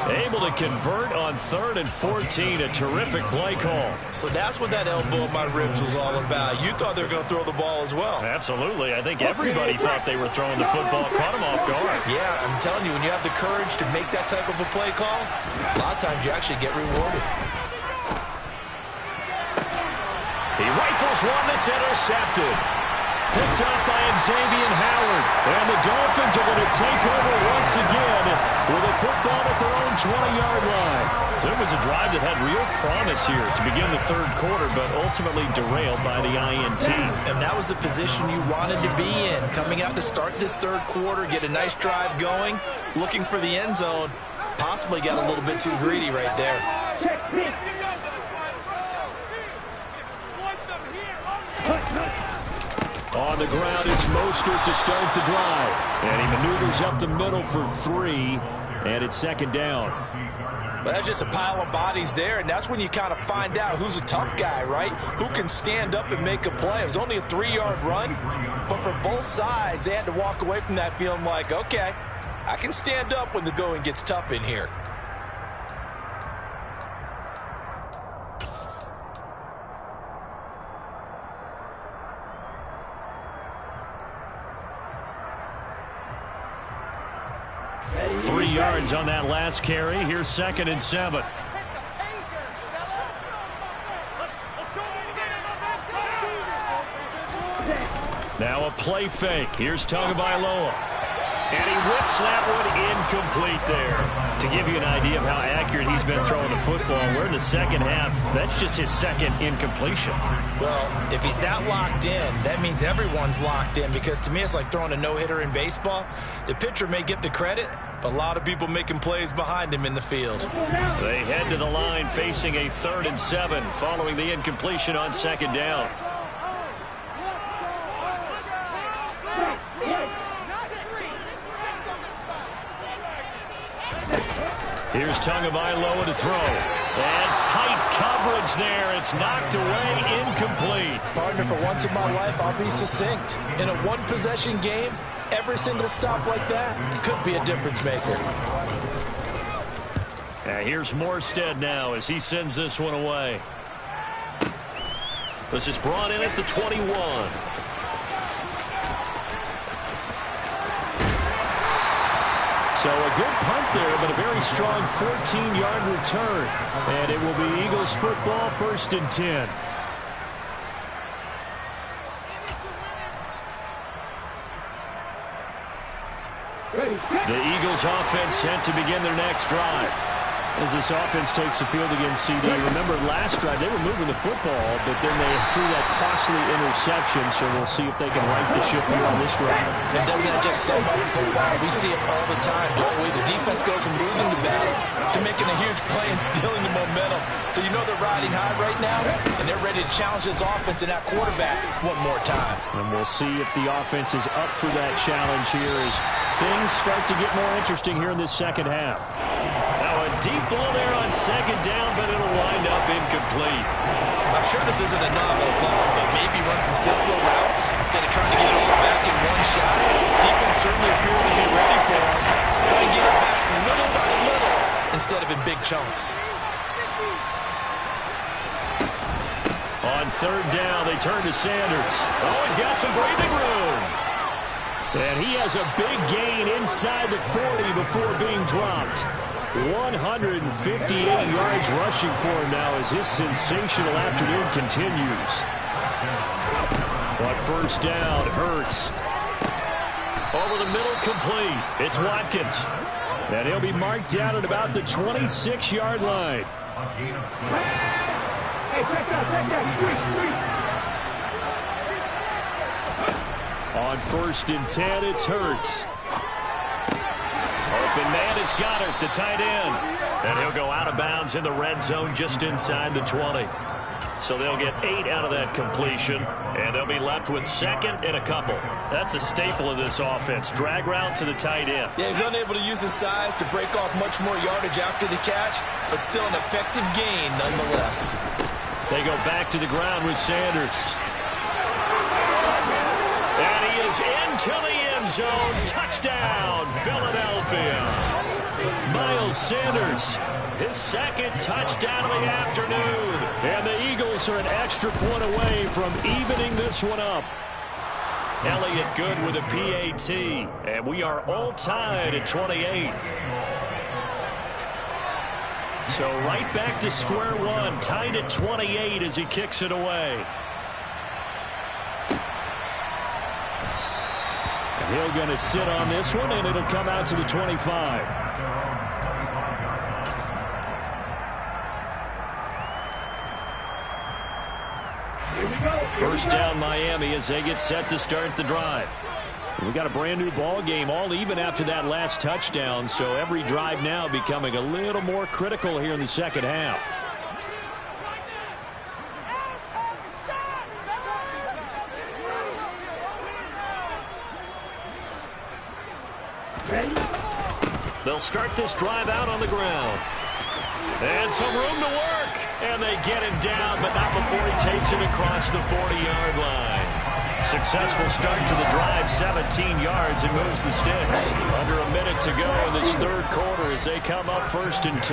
Able to convert on 3rd and 14. A terrific play call. So that's what that elbow in my ribs was all about. You thought they were going to throw the ball as well. Absolutely. I think everybody thought they were throwing the football. Caught him off guard. Yeah, I'm telling you, when you have the courage to make that type of a play call, a lot of times you actually get rewarded. He rifles one that's intercepted. Picked up by Xavier Howard. And the Dolphins are going to take over once again with a football at their own 20-yard line. So it was a drive that had real promise here to begin the third quarter, but ultimately derailed by the INT. And that was the position you wanted to be in. Coming out to start this third quarter, get a nice drive going, looking for the end zone. Possibly got a little bit too greedy right there. On the ground, it's Mostert to start the drive. And he maneuvers up the middle for 3, and it's 2nd down. But that's just a pile of bodies there, and that's when you kind of find out who's a tough guy, right? Who can stand up and make a play. It was only a 3-yard run, but for both sides, they had to walk away from that feeling like, okay, I can stand up when the going gets tough in here. Three yards on that last carry. Here's 2nd and 7. Now a play fake. Here's Tagovailoa. And he whips that one incomplete there. To give you an idea of how accurate he's been throwing the football, we're in the second half. That's just his second incompletion. Well, if he's that locked in, that means everyone's locked in, because to me it's like throwing a no-hitter in baseball. The pitcher may get the credit, but a lot of people making plays behind him in the field. They head to the line facing a 3rd and 7 following the incompletion on 2nd down. Here's Tagovailoa to throw. And tight coverage there. It's knocked away, incomplete. Partner, for once in my life, I'll be succinct. In a one-possession game, every single stop like that could be a difference maker. Here's Morstead now as he sends this one away. This is brought in at the 21. So a good punt there, but a very strong 14-yard return. And it will be Eagles football, 1st and 10. The Eagles offense set to begin their next drive. As this offense takes the field against CD. Remember last drive, they were moving the football, but then they threw that costly interception, so we'll see if they can right the ship here on this drive. And doesn't that just sum up football? We see it all the time, don't we? The defense goes from losing the battle to making a huge play and stealing the momentum. So you know they're riding high right now, and they're ready to challenge this offense and that quarterback one more time. And we'll see if the offense is up for that challenge here as things start to get more interesting here in this second half. Now a deep ball there on 2nd down, but it'll wind up incomplete. I'm sure this isn't a novel thought, but maybe run some simpler routes instead of trying to get it all back in one shot. Defense certainly appears to be ready for him. Try and get it back little by little instead of in big chunks. On 3rd down, they turn to Sanders. Oh, he's got some breathing room. And he has a big gain inside the 40 before being dropped. 158 yards rushing for him now as his sensational afternoon continues. On 1st down, Hurts. Over the middle, complete. It's Watkins. And he'll be marked down at about the 26-yard line. On 1st and 10, it's Hurts. Open man is Goddard, the tight end. And he'll go out of bounds in the red zone just inside the 20. So they'll get 8 out of that completion, and they'll be left with 2nd and a couple. That's a staple of this offense. Drag route to the tight end. Yeah, he's unable to use his size to break off much more yardage after the catch, but still an effective gain nonetheless. They go back to the ground with Sanders. And he is into the end zone. Touchdown, Philadelphia. Miles Sanders, his 2nd touchdown of the afternoon. And the Eagles are an extra point away from evening this one up. Elliott Good with a PAT. And we are all tied at 28. So right back to square one, tied at 28 as he kicks it away. He'll going to sit on this one, and it'll come out to the 25. First down, Miami, as they get set to start the drive. We got a brand new ball game, all even after that last touchdown, so every drive now becoming a little more critical here in the second half. They'll start this drive out on the ground. And some room to work. And they get him down, but not before he takes it across the 40-yard line. Successful start to the drive, 17 yards, and moves the sticks. Under a minute to go in this 3rd quarter as they come up 1st and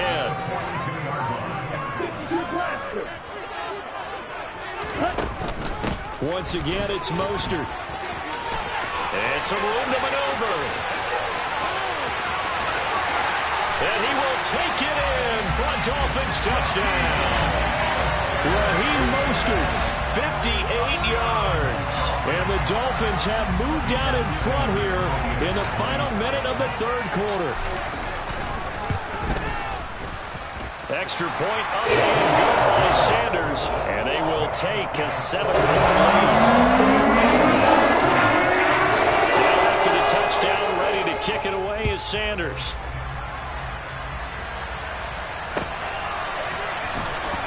10. Once again, it's Mostert. And some room to maneuver. And he will take it in for a Dolphins touchdown. Raheem Mostert, 58 yards. And the Dolphins have moved down in front here in the final minute of the third quarter. Extra point up and good by Sanders, and they will take a 7-point lead. Now after the touchdown, ready to kick it away is Sanders.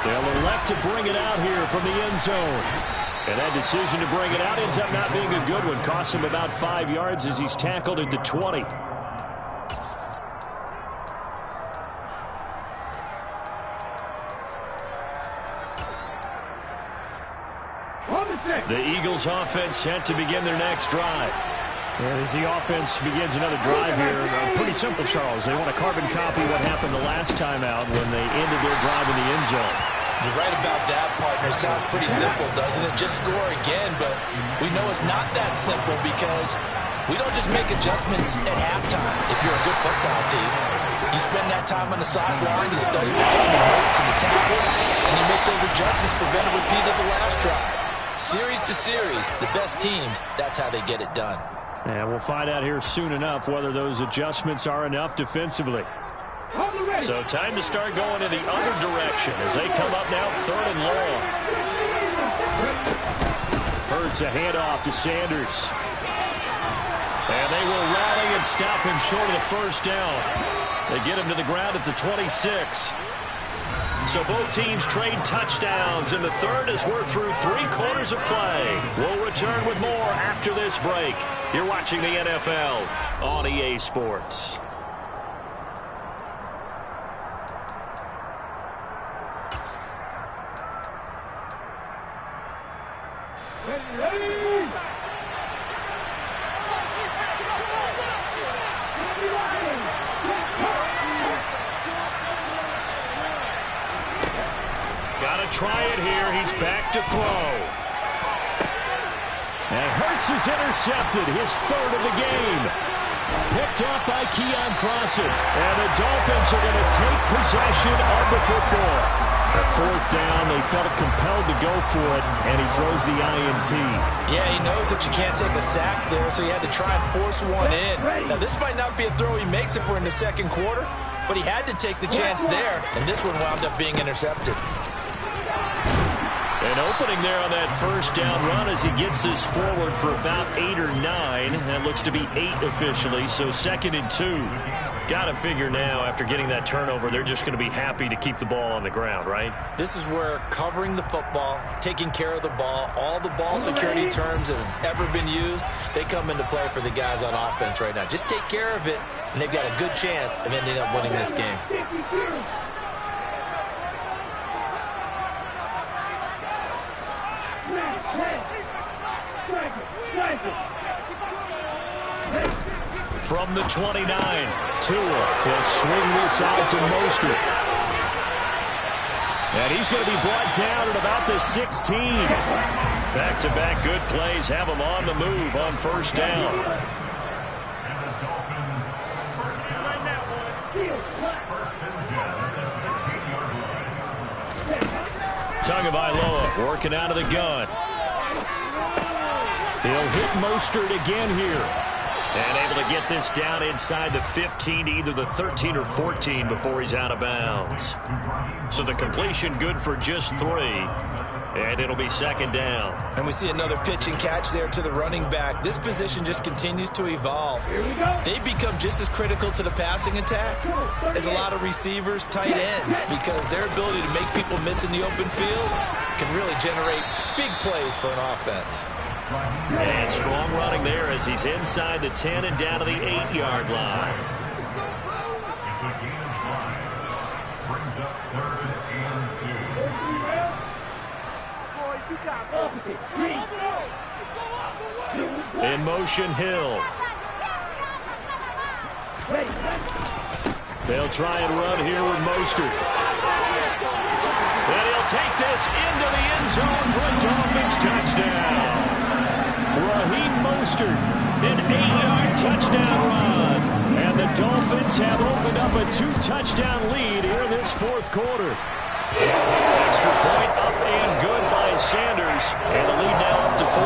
They'll elect to bring it out here from the end zone. And that decision to bring it out ends up not being a good one. Costs him about 5 yards as he's tackled at the 20. The Eagles offense set to begin their next drive. And as the offense begins another drive here, pretty simple, Charles. They want to carbon copy what happened the last time out when they ended their drive in the end zone. You're right about that, partner. Sounds pretty simple, doesn't it? Just score again, but we know it's not that simple because we don't just make adjustments at halftime if you're a good football team. You spend that time on the sideline, you study what's on the notes and the tablets, and you make those adjustments, prevent a repeat of the last drive. Series to series, the best teams, that's how they get it done. And we'll find out here soon enough whether those adjustments are enough defensively. So time to start going in the other direction as they come up now 3rd and long. Hurts a handoff to Sanders. And they will rally and stop him short of the first down. They get him to the ground at the 26. So both teams trade touchdowns in the third as we're through 3 quarters of play. We'll return with more after this break. You're watching the NFL on EA Sports. Try it here. He's back to throw. And Hurts is intercepted. His 3rd of the game. Picked off by Keon Crossen. And the Dolphins are going to take possession of the football. A 4th down. They felt compelled to go for it. And he throws the INT. Yeah, he knows that you can't take a sack there, so he had to try and force one in. Now, this might not be a throw he makes if we're in the second quarter, but he had to take the chance there, and this one wound up being intercepted. An opening there on that first down run as he gets this forward for about 8 or 9. That looks to be 8 officially, so 2nd and 2. Got to figure now, after getting that turnover, they're just going to be happy to keep the ball on the ground, right? This is where covering the football, taking care of the ball, all the ball security terms that have ever been used, they come into play for the guys on offense right now. Just take care of it, and they've got a good chance of ending up winning this game. From the 29, Tua will swing this out to Mostert. And he's going to be brought down at about the 16. Back-to-back good plays have him on the move on first down. Tagovailoa working out of the gun. He'll hit Mostert again here. And able to get this down inside the 15 to either the 13 or 14 before he's out of bounds. So the completion good for just 3. And it'll be 2nd down. And we see another pitch and catch there to the running back. This position just continues to evolve. They become just as critical to the passing attack as a lot of receivers, tight ends, because their ability to make people miss in the open field can really generate big plays for an offense. And strong running there as he's inside the 10 and down to the 8-yard line. Brings up 3rd and 2. In motion, Hill. They'll try and run here with Mostert. And he'll take this into the end zone for a Dolphins touchdown. Raheem Mostert, an 8-yard touchdown run. And the Dolphins have opened up a 2-touchdown lead here in this 4th quarter. Extra point up and good by Sanders. And the lead now up to 14.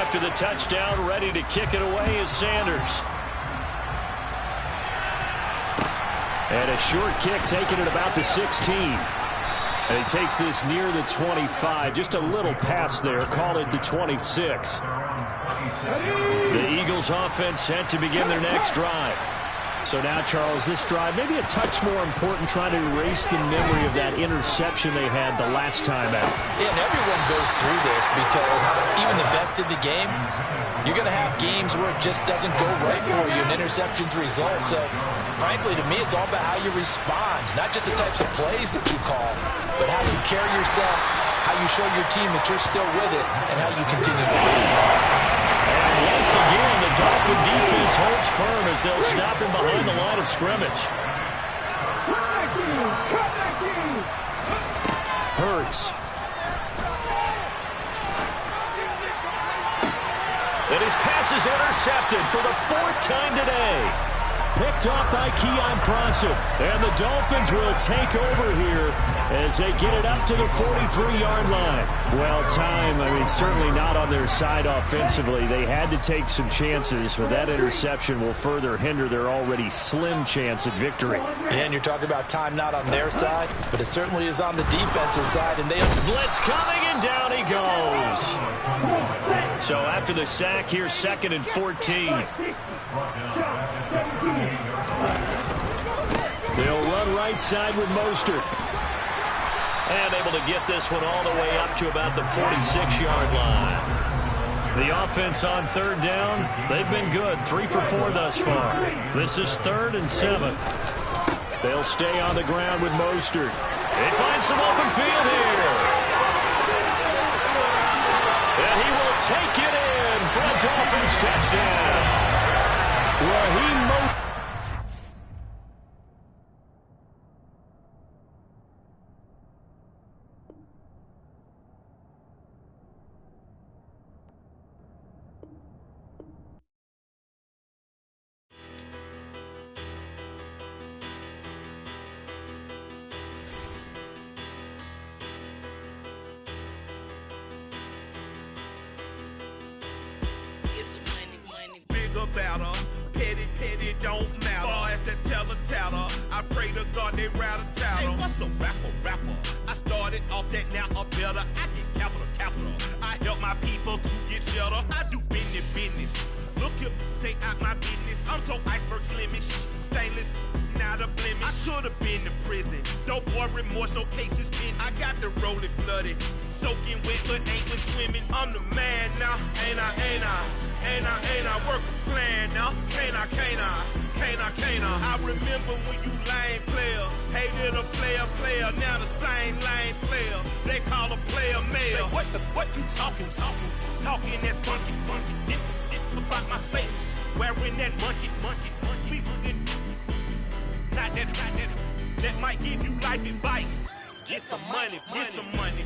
after the touchdown, ready to kick it away is Sanders. And a short kick taken at about the 16. And he takes this near the 25. Just a little pass there. Call it the 26. The Eagles offense set to begin their next drive. So now, Charles, this drive maybe a touch more important, trying to erase the memory of that interception they had the last time out. Yeah, and everyone goes through this because even the best in the game, you're going to have games where it just doesn't go right for you, and interceptions result. So, frankly, to me, it's all about how you respond, not just the types of plays that you call, but how you carry yourself, how you show your team that you're still with it, and how you continue to lead. And once again, the Dolphin defense holds firm as they'll stop him behind the line of scrimmage. Hurts. And his pass is intercepted for the 4th time today. Picked off by Keion Crossen. And the Dolphins will take over here as they get it up to the 43-yard line. Well, certainly not on their side offensively. They had to take some chances, but that interception will further hinder their already slim chance at victory. And you're talking about time not on their side, but it certainly is on the defensive side. And they have blitz coming, and down he goes. So after the sack, here's 2nd and 14. They'll run right side with Mostert. And able to get this one all the way up to about the 46-yard line. The offense on 3rd down, they've been good. 3 for 4 thus far. This is 3rd and 7. They'll stay on the ground with Mostert. They find some open field here. And he will take it in for a Dolphins touchdown. Raheem Mostert. Better, petty, don't matter. Far as that teller, I pray to God they rattle tattle. Hey, what's a rapper? I started off that, now I'm better. I get capital. I help my people to get cheddar. I do business. Look here, stay out my business. I'm so iceberg slimish, stainless, not a blemish. I should've been to prison. No boy remorse, no cases pinned. I got the rolling flooded, soaking wet, but ain't been swimming. I'm the man now, ain't I? Work a plan now, can't I? I remember when you lame player, hated a player, now the same lame player. They call a player mayor. What you talking that funky, get about my face, wearing that monkey. We not that might give you life advice. Get some money. Get some money.